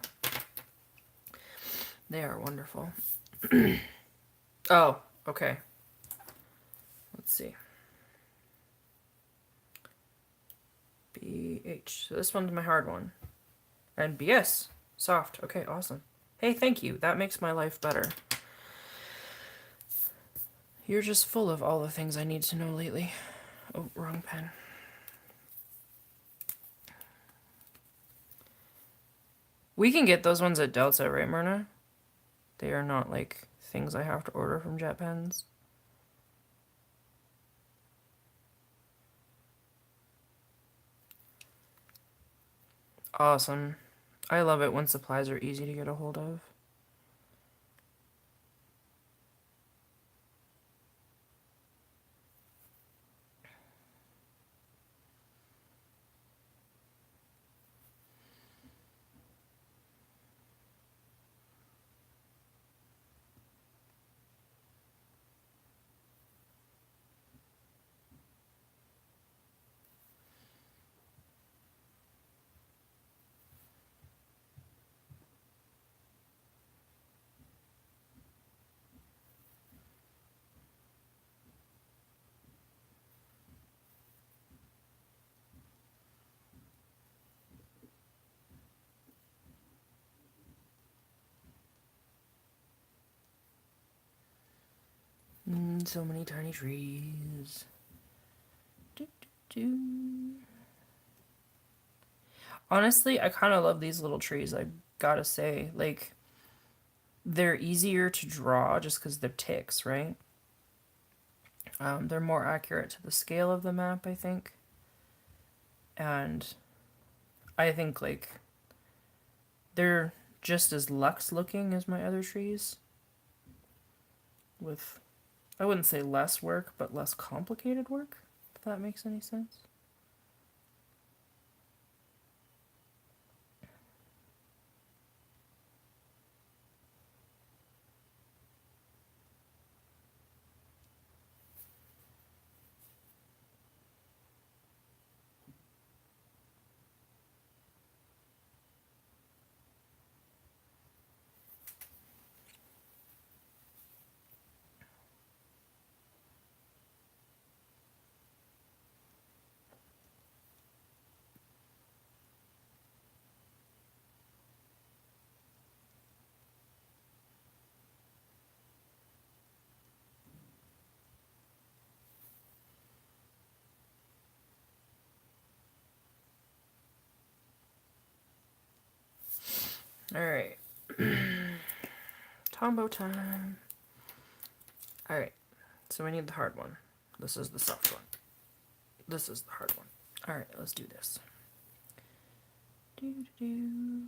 They are wonderful. Oh, okay. Let's see. B TH. So this one's my hard one. And BS. Soft. Okay, awesome. Hey, thank you. That makes my life better. You're just full of all the things I need to know lately. Oh, wrong pen. We can get those ones at Delta, right, Myrna? They are not like things I have to order from JetPens. Awesome. I love it when supplies are easy to get a hold of. So many tiny trees. Do, do, do. Honestly, I kind of love these little trees, I gotta say. Like, they're easier to draw just because they're ticks, right? They're more accurate to the scale of the map, I think. And I think, like, they're just as luxe looking as my other trees. With, I wouldn't say less work, but less complicated work, if that makes any sense. Alright. Tombow time. Alright. So we need the hard one. This is the soft one. This is the hard one. Alright, let's do this. Do-do-do.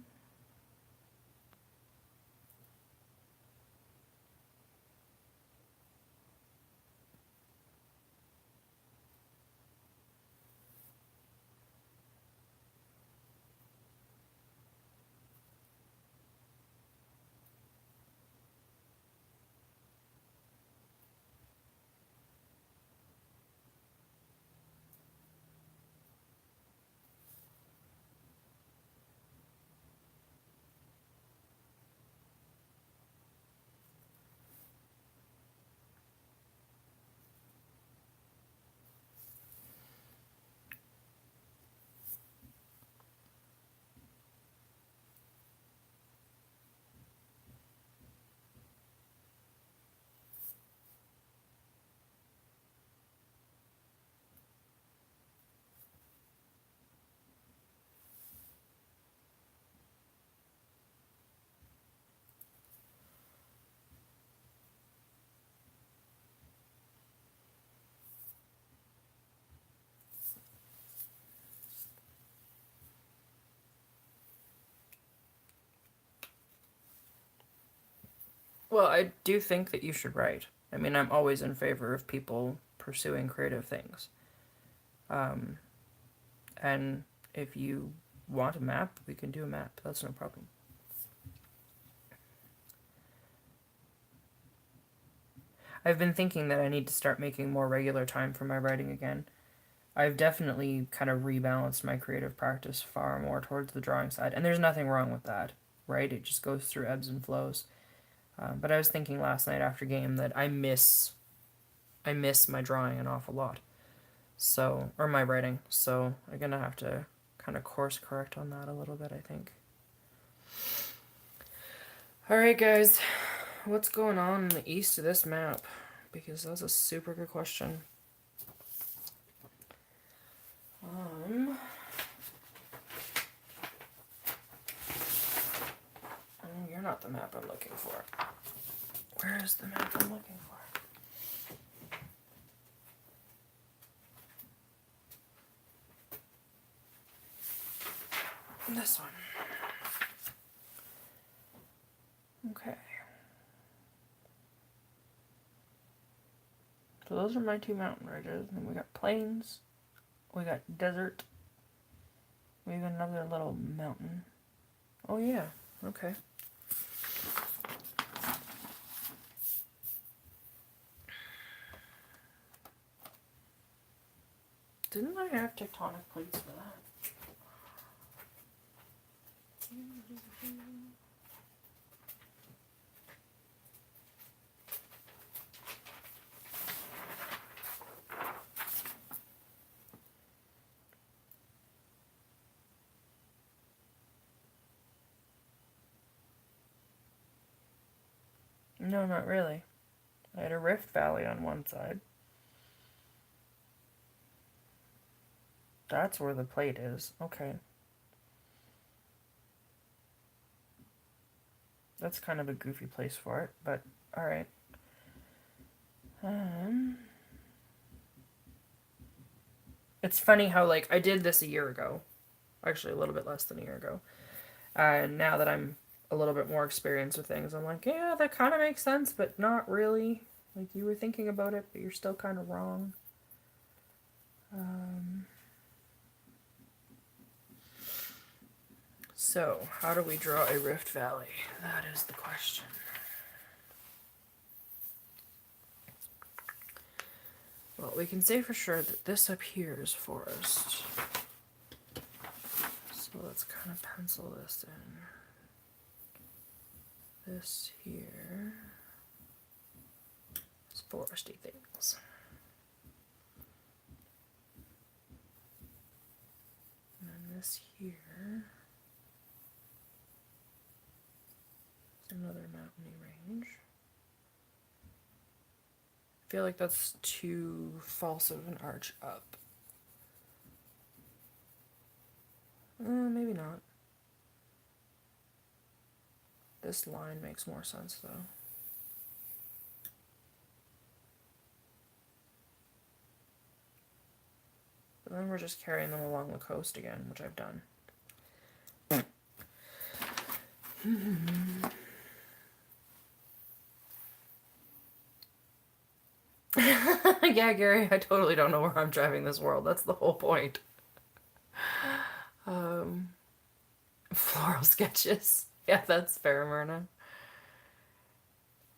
Well, I do think that you should write. I mean, I'm always in favor of people pursuing creative things. And if you want a map, we can do a map. That's no problem. I've been thinking that I need to start making more regular time for my writing again. I've definitely kind of rebalanced my creative practice far more towards the drawing side, and there's nothing wrong with that, right? It just goes through ebbs and flows. But I was thinking last night after game that I miss my drawing an awful lot. So, or my writing. So I'm gonna have to kind of course correct on that a little bit, I think. Alright guys, what's going on in the east of this map? Because that's a super good question. You're not the map I'm looking for. Where is the map I'm looking for? This one. Okay. So those are my two mountain ridges. And we got plains. We got desert. We got another little mountain. Oh yeah. Okay. Didn't I have tectonic plates for that? No, not really. I had a rift valley on one side. That's where the plate is. Okay. That's kind of a goofy place for it, but alright. It's funny how, like, I did this a year ago. Actually, a little bit less than a year ago. And now that I'm a little bit more experienced with things, I'm like, yeah, that kind of makes sense, but not really. Like, you were thinking about it, but you're still kind of wrong. So, how do we draw a rift valley? That is the question. Well, we can say for sure that this up here is forest. So let's kind of pencil this in. This here is foresty things. And then this here is another mountainy range. I feel like that's too false of an arch up. Maybe not. This line makes more sense though. But then we're just carrying them along the coast again, which I've done. Yeah, Gary, I totally don't know where I'm driving this world. That's the whole point. Floral sketches. Yeah, that's fair, Myrna.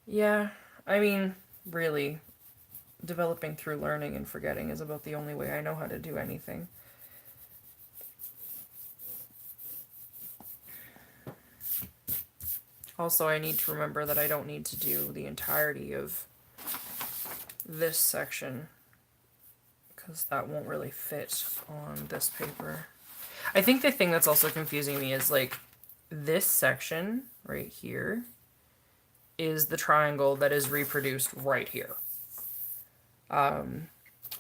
Yeah, I mean, really, developing through learning and forgetting is about the only way I know how to do anything. Also, I need to remember that I don't need to do the entirety of this section, because that won't really fit on this paper. I think the thing that's also confusing me is, like, this section right here is the triangle that is reproduced right here. I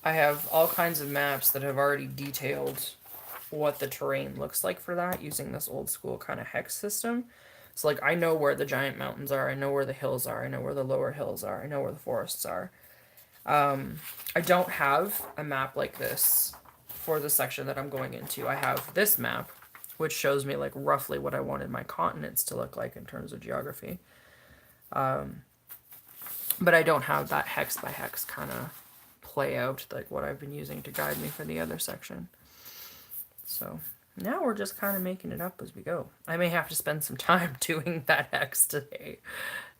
have all kinds of maps that have already detailed what the terrain looks like for that using this old school kind of hex system. So, like, I know where the giant mountains are, I know where the hills are, I know where the lower hills are, I know where the forests are. I don't have a map like this for the section that I'm going into. I have this map, which shows me, like, roughly what I wanted my continents to look like in terms of geography. But I don't have that hex by hex kind of play out, like what I've been using to guide me for the other section. So now we're just kind of making it up as we go. I may have to spend some time doing that hex today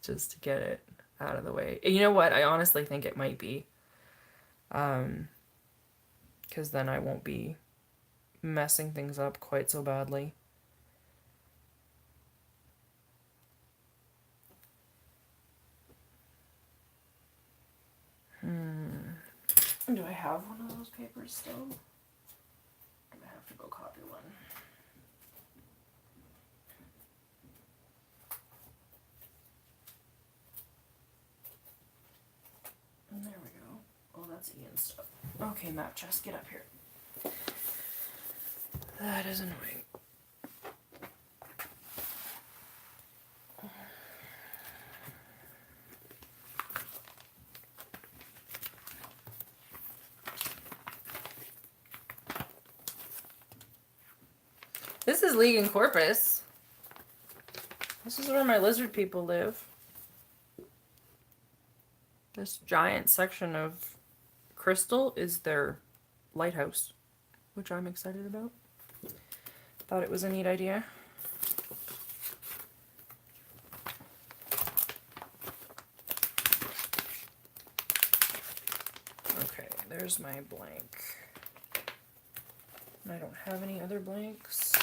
just to get it out of the way. You know what? I honestly think it might be. Because then I won't be messing things up quite so badly. Do I have one of those papers still? I'm gonna have to go copy one. that's Ian's stuff. Okay, map chest, get up here. That is annoying. This is League and Corpus. This is where my lizard people live. This giant section of crystal is their lighthouse, which I'm excited about. Thought it was a neat idea. Okay, there's my blank. I don't have any other blanks.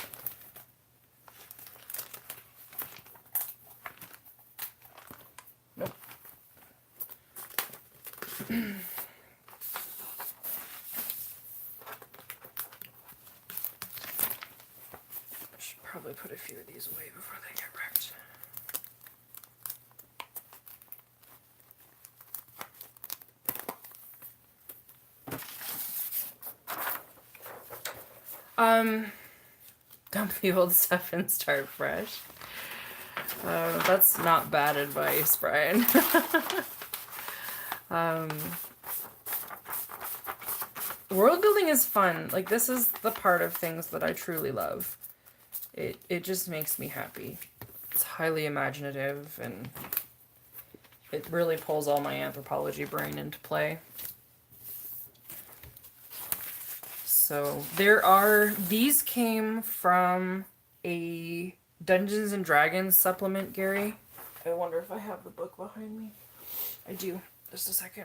Nope. I should probably put a few of these away before they get wrecked. Dump the old stuff and start fresh. That's not bad advice, Brian. World building is fun. Like, this is the part of things that I truly love. It just makes me happy. It's highly imaginative, and it really pulls all my anthropology brain into play. So these came from a Dungeons and Dragons supplement, Gary. I wonder if I have the book behind me. I do. Just a second.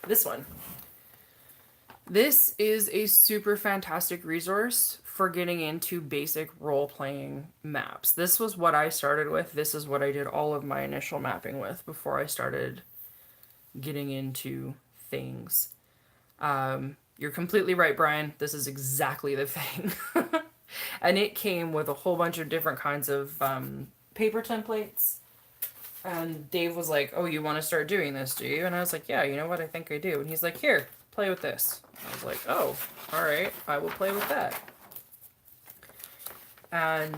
This one. This is a super fantastic resource for getting into basic role-playing maps. This was what I started with. This is what I did all of my initial mapping with before I started getting into things. You're completely right, Brian. This is exactly the thing. And it came with a whole bunch of different kinds of paper templates. And Dave was like, oh, you want to start doing this, do you? And I was like, yeah, you know what? I think I do. And he's like, here, play with this. I was like, oh, all right, I will play with that. And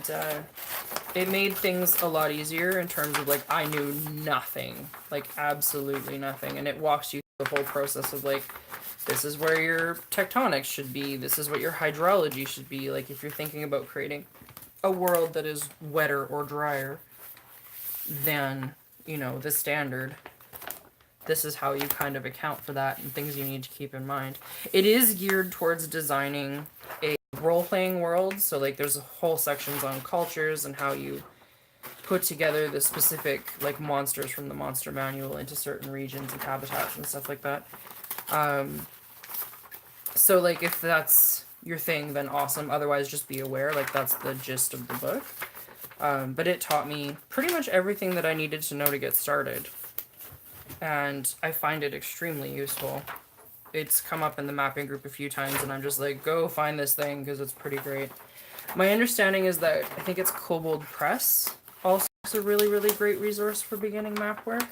it made things a lot easier in terms of, like, I knew nothing, like, absolutely nothing. And it walks you through the whole process of, like, this is where your tectonics should be. This is what your hydrology should be. Like, if you're thinking about creating a world that is wetter or drier than, you know, the standard, this is how you kind of account for that and things you need to keep in mind. It is geared towards designing a role-playing world, so like there's whole sections on cultures and how you put together the specific like monsters from the monster manual into certain regions and habitats and stuff like that. So like if that's your thing, then awesome. Otherwise, just be aware, like that's the gist of the book. But it taught me pretty much everything that I needed to know to get started. And I find it extremely useful. It's come up in the mapping group a few times, and I'm just like, go find this thing, because it's pretty great. My understanding is that, I think it's Kobold Press, also is a really, really great resource for beginning map work.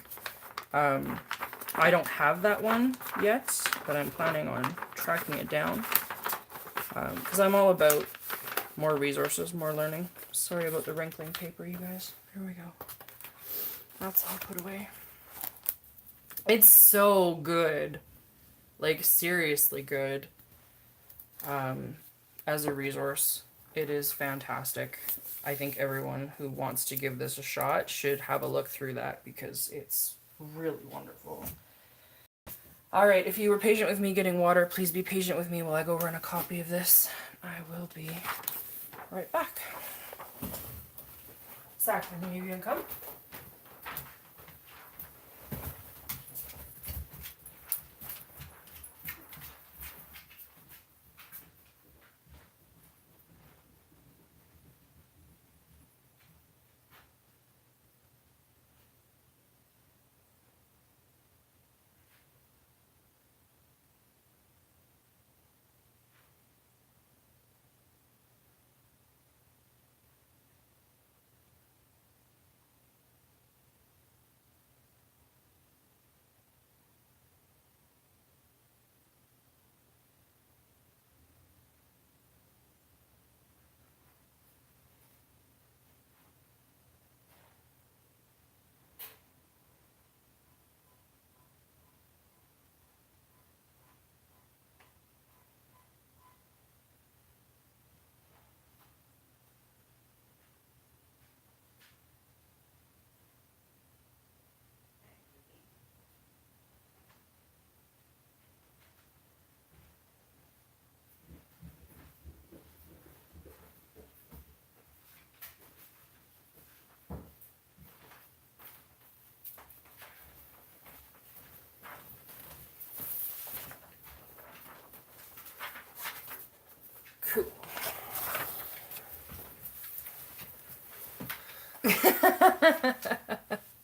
I don't have that one yet, but I'm planning on tracking it down. Because I'm all about more resources, more learning. Sorry about the wrinkling paper, you guys. Here we go. That's all put away. It's so good. Like, seriously good. As a resource, it is fantastic. I think everyone who wants to give this a shot should have a look through that because it's really wonderful. Alright, if you were patient with me getting water, please be patient with me while I go run a copy of this. I will be right back. Zach, when you can come?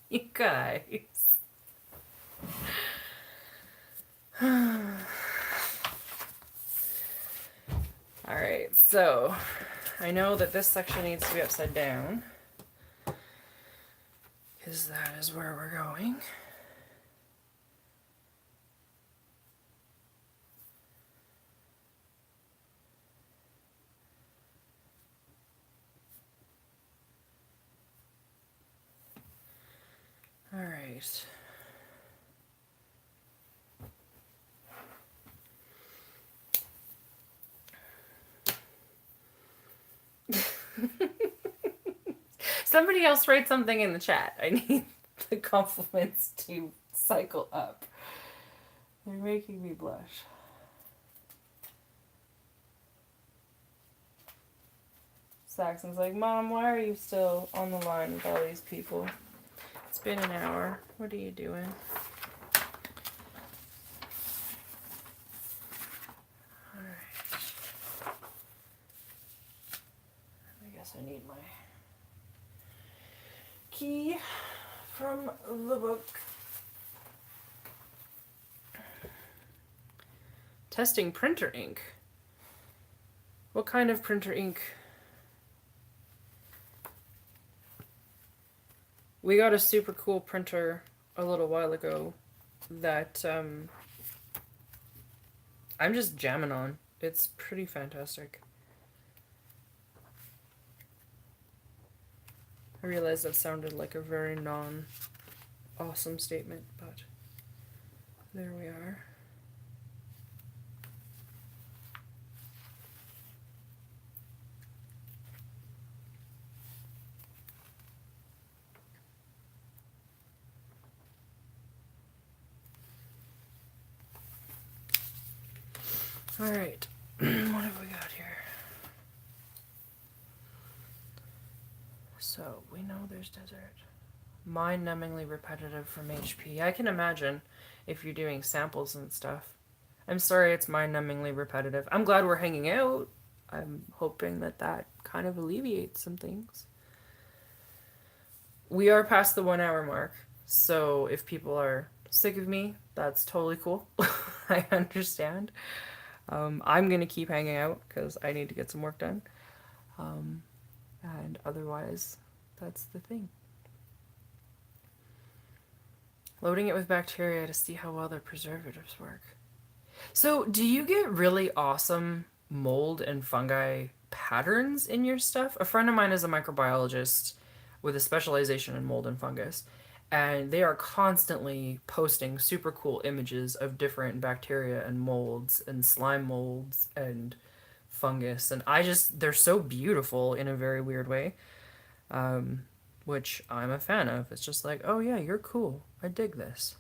You guys. Alright, so I know that this section needs to be upside down, because that is where we're going. Alright. Somebody else write something in the chat. I need the compliments to cycle up. They're making me blush. Saxon's like, Mom, why are you still on the line with all these people? It's been an hour. What are you doing? Alright. I guess I need my key from the book. Testing printer ink. What kind of printer ink? We got a super cool printer a little while ago that I'm just jamming on. It's pretty fantastic. I realized that sounded like a very non-awesome statement, but there we are. Alright, what have we got here? So, we know there's desert. Mind-numbingly repetitive from HP. I can imagine if you're doing samples and stuff. I'm sorry it's mind-numbingly repetitive. I'm glad we're hanging out. I'm hoping that that kind of alleviates some things. We are past the 1 hour mark, so if people are sick of me, that's totally cool. I understand. I'm gonna keep hanging out because I need to get some work done. And otherwise, that's the thing. Loading it with bacteria to see how well their preservatives work. So, do you get really awesome mold and fungi patterns in your stuff? A friend of mine is a microbiologist with a specialization in mold and fungus, and they are constantly posting super cool images of different bacteria and molds and slime molds and fungus, and they're so beautiful in a very weird way, which I'm a fan of. It's just like, oh yeah, you're cool. I dig this.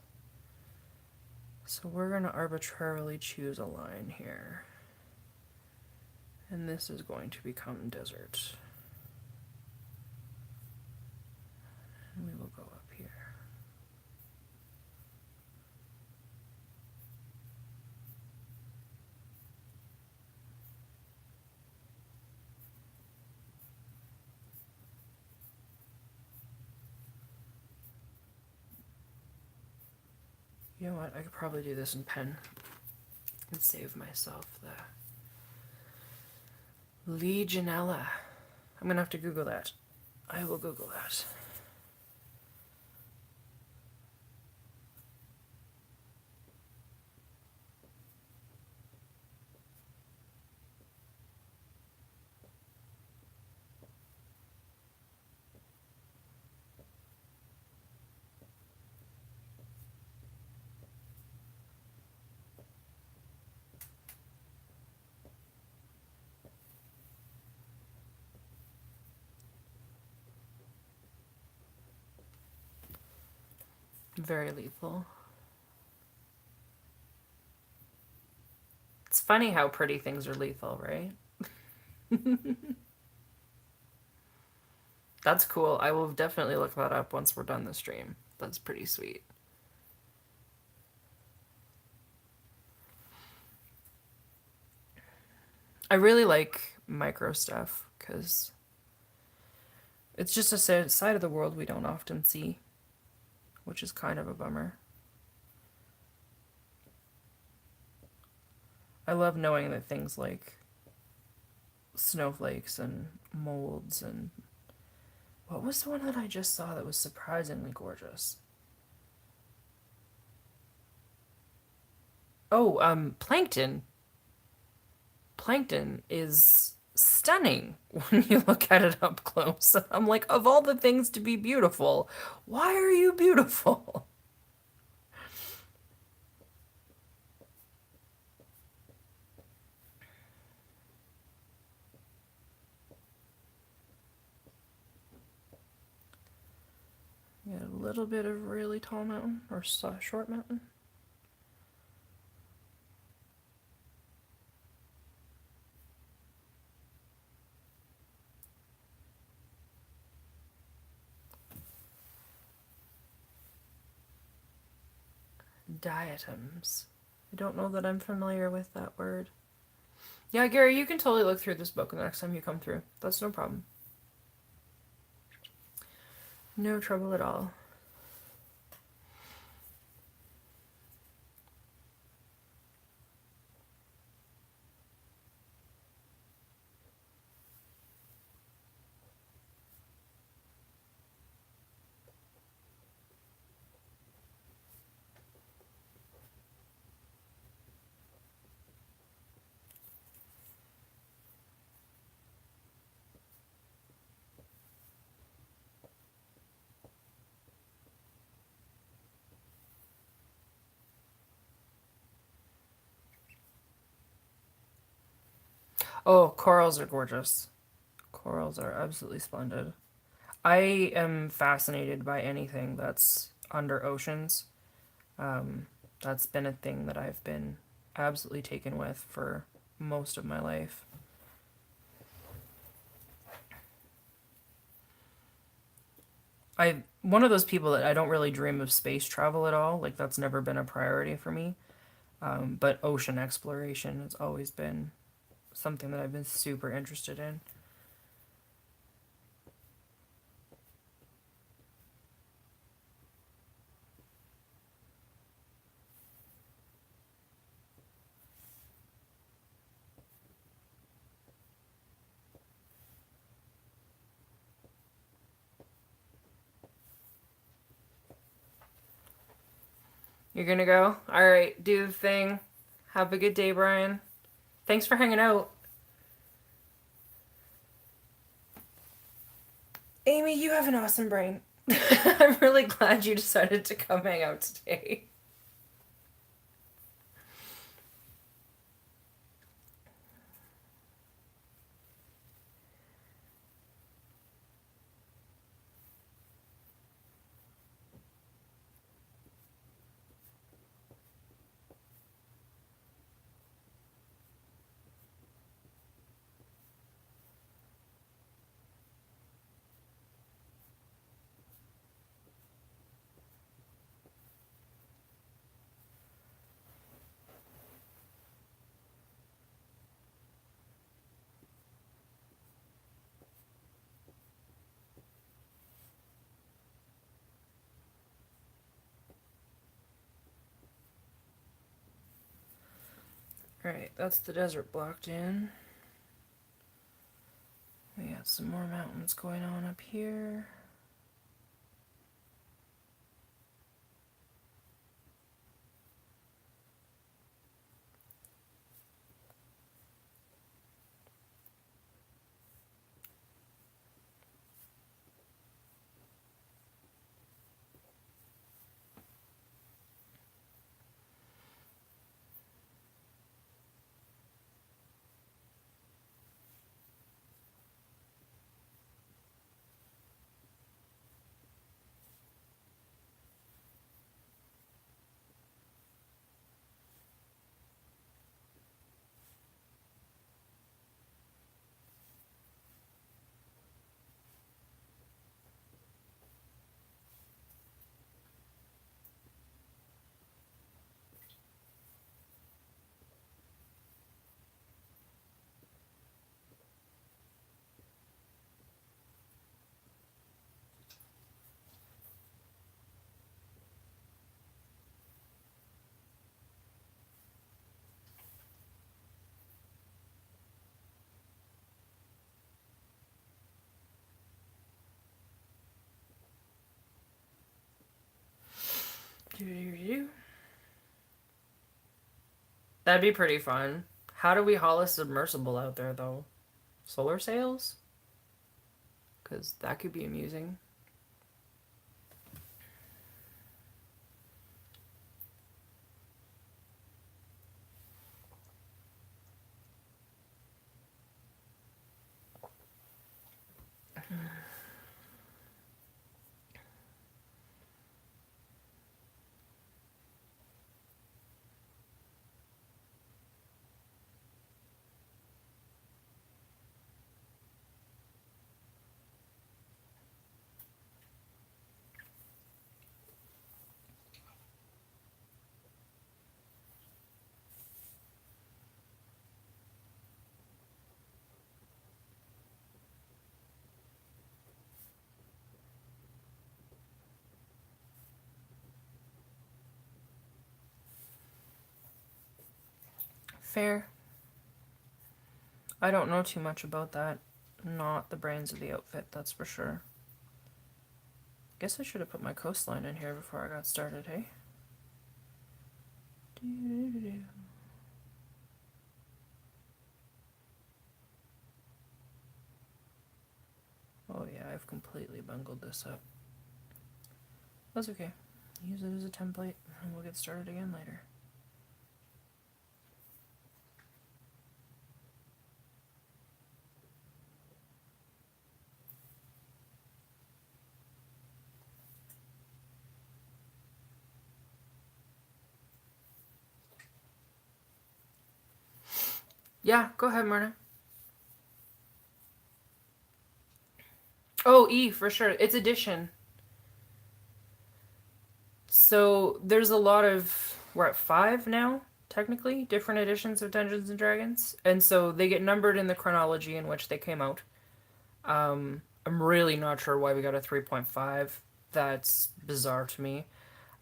So we're going to arbitrarily choose a line here. And this is going to become desert. And we will go up here. You know what? I could probably do this in pen and save myself the Legionella. I'm going to have to Google that. I will Google that. Very lethal. It's funny how pretty things are lethal, right? That's cool. I will definitely look that up once we're done the stream. That's pretty sweet. I really like micro stuff because It's just a side of the world we don't often see, which is kind of a bummer. I love knowing that things like snowflakes and molds and what was the one that I just saw that was surprisingly gorgeous? Oh, plankton. Plankton is stunning when you look at it up close. I'm like, of all the things to be beautiful, why are you beautiful? You got a little bit of really tall mountain or short mountain. Diatoms. I don't know that I'm familiar with that word. Yeah, Gary, you can totally look through this book the next time you come through. That's no problem. No trouble at all. Oh, corals are gorgeous. Corals are absolutely splendid. I am fascinated by anything that's under oceans. That's been a thing that I've been absolutely taken with for most of my life. I'm one of those people that I don't really dream of space travel at all. Like that's never been a priority for me. But ocean exploration has always been something that I've been super interested in. You're gonna go? All right, do the thing. Have a good day, Brian. Thanks for hanging out. Amy, you have an awesome brain. I'm really glad you decided to come hang out today. Alright, that's the desert blocked in. We got some more mountains going on up here. That'd be pretty fun. How do we haul a submersible out there, though? Solar sails? Because that could be amusing. Fair. I don't know too much about that. Not the brains of the outfit, that's for sure. Guess I should have put my coastline in here before I got started, hey? Oh yeah, I've completely bungled this up. That's okay. Use it as a template, and we'll get started again later. Yeah, go ahead, Marta. Oh, E, for sure. It's edition. So there's a lot of, we're at 5 now, technically, different editions of Dungeons and Dragons. And so they get numbered in the chronology in which they came out. I'm really not sure why we got a 3.5. That's bizarre to me.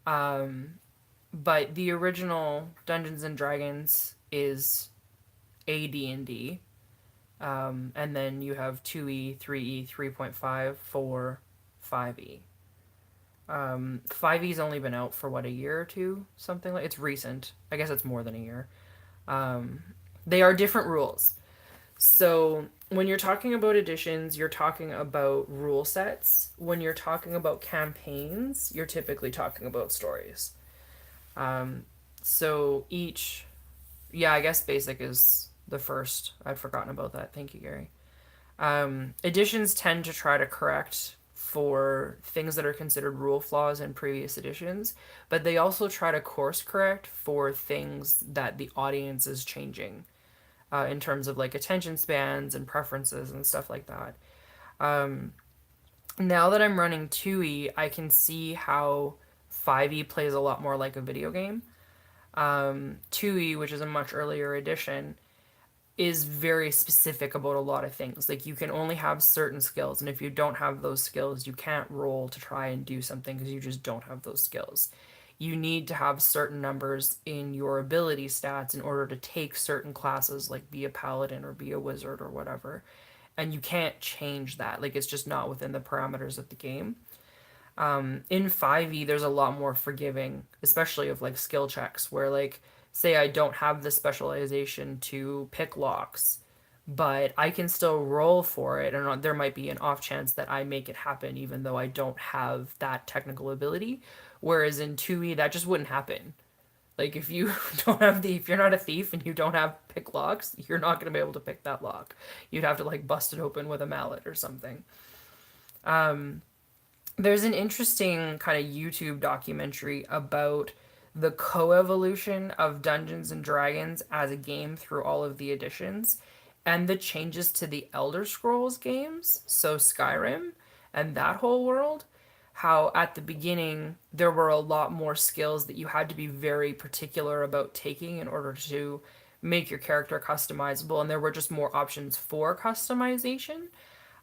But the original Dungeons and Dragons is AD&D. And then you have 2E, 3E, 3.5, 4, 5E. 5E's only been out for what, a year or two? Something like it's recent. I guess it's more than a year. They are different rules. So when you're talking about editions, you're talking about rule sets. When you're talking about campaigns, you're typically talking about stories. So each, yeah, I guess basic is the first. I'd forgotten about that. Thank you, Gary. Editions tend to try to correct for things that are considered rule flaws in previous editions, but they also try to course correct for things that the audience is changing in terms of like attention spans and preferences and stuff like that. Now that I'm running 2E, I can see how 5E plays a lot more like a video game. 2E, which is a much earlier edition, is very specific about a lot of things. Like you can only have certain skills, and if you don't have those skills, you can't roll to try and do something because you just don't have those skills. You need to have certain numbers in your ability stats in order to take certain classes, like be a paladin or be a wizard or whatever. And you can't change that. Like it's just not within the parameters of the game. In 5e, there's a lot more forgiving, especially of like skill checks, where like say I don't have the specialization to pick locks, but I can still roll for it, and there might be an off chance that I make it happen, even though I don't have that technical ability. Whereas in 2e, that just wouldn't happen. Like if you don't have the, if you're not a thief and you don't have pick locks, you're not going to be able to pick that lock. You'd have to like bust it open with a mallet or something. There's an interesting kind of YouTube documentary about the coevolution of Dungeons and Dragons as a game through all of the editions and the changes to the Elder Scrolls games, so Skyrim and that whole world. How at the beginning there were a lot more skills that you had to be very particular about taking in order to make your character customizable, and there were just more options for customization.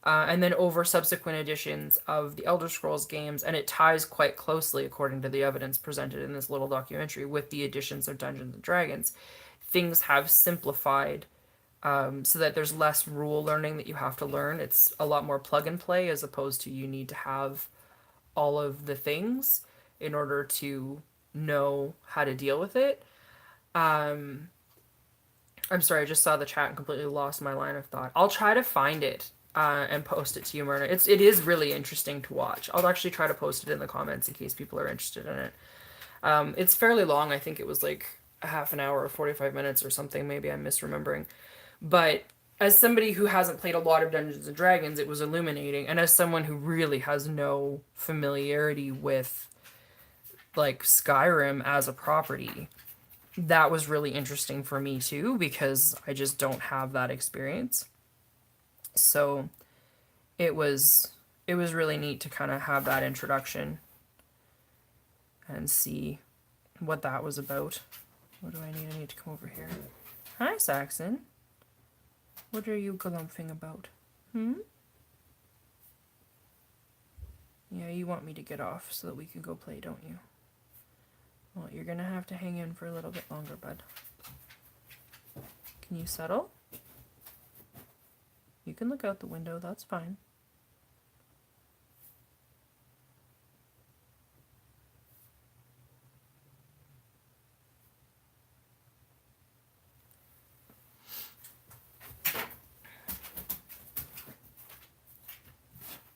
And then over subsequent editions of the Elder Scrolls games, and it ties quite closely, according to the evidence presented in this little documentary, with the editions of Dungeons and Dragons. Things have simplified so that there's less rule learning that you have to learn. It's a lot more plug and play as opposed to you need to have all of the things in order to know how to deal with it. I'm sorry, I just saw the chat and completely lost my line of thought. I'll try to find it and post it to you, Myrna. It is really interesting to watch. I'll actually try to post it in the comments in case people are interested in it. It's fairly long. I think it was like a half an hour or 45 minutes or something. Maybe I'm misremembering. But as somebody who hasn't played a lot of Dungeons and Dragons, it was illuminating. And as someone who really has no familiarity with like Skyrim as a property, that was really interesting for me too, because I just don't have that experience. So it was really neat to kind of have that introduction and see what that was about. What do I need? I need to come over here. Hi, Saxon. What are you galumphing about? Yeah, you want me to get off so that we can go play, don't you? Well, you're gonna have to hang in for a little bit longer, bud. Can you settle? You can look out the window, that's fine.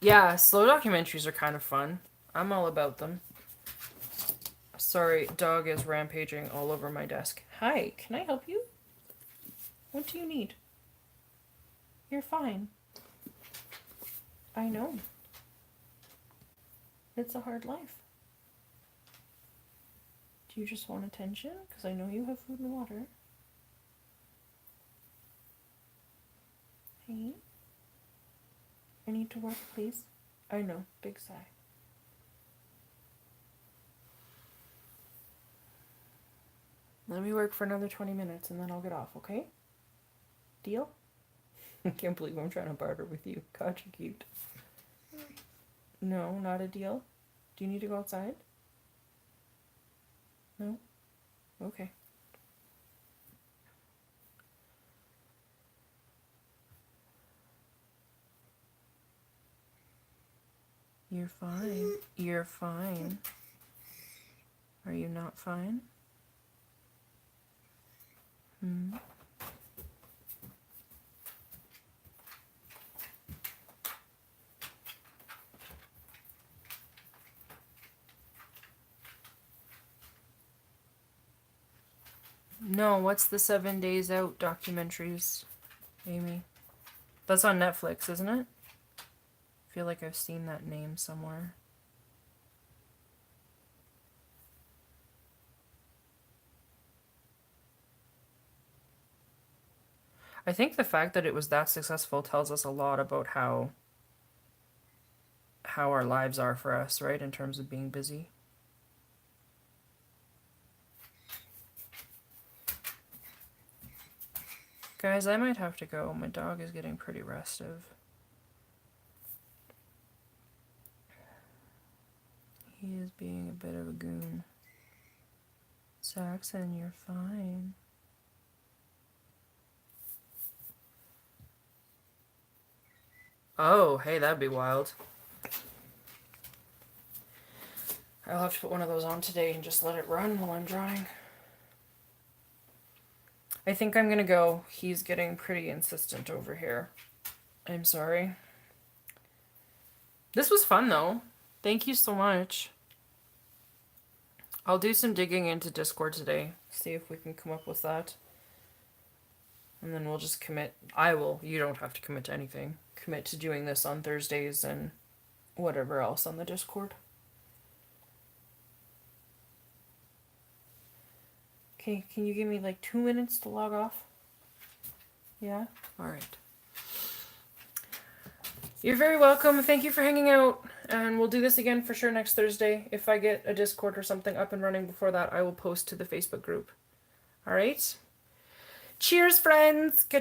Yeah, slow documentaries are kind of fun. I'm all about them. Sorry, dog is rampaging all over my desk. Hi, can I help you? What do you need? You're fine. I know. It's a hard life. Do you just want attention? Because I know you have food and water. Hey? I need to work, please. I know, big sigh. Let me work for another 20 minutes and then I'll get off, okay? Deal? I can't believe I'm trying to barter with you. God, you're cute. No, not a deal. Do you need to go outside? No? Okay. You're fine. You're fine. Are you not fine? No, what's the 7 Days Out documentaries, Amy? That's on Netflix, isn't it? I feel like I've seen that name somewhere. I think the fact that it was that successful tells us a lot about how our lives are for us, right? In terms of being busy. Guys, I might have to go. My dog is getting pretty restive. He is being a bit of a goon. Saxon, you're fine. Oh, hey, that'd be wild. I'll have to put one of those on today and just let it run while I'm drawing. I think I'm gonna go. He's getting pretty insistent over here. I'm sorry. This was fun, though. Thank you so much. I'll do some digging into Discord today. See if we can come up with that. And then we'll just commit. I will. You don't have to commit to anything. Commit to doing this on Thursdays and whatever else on the Discord. Okay, can you give me like 2 minutes to log off? Yeah? Alright. You're very welcome. Thank you for hanging out. And we'll do this again for sure next Thursday. If I get a Discord or something up and running before that, I will post to the Facebook group. Alright? Cheers, friends!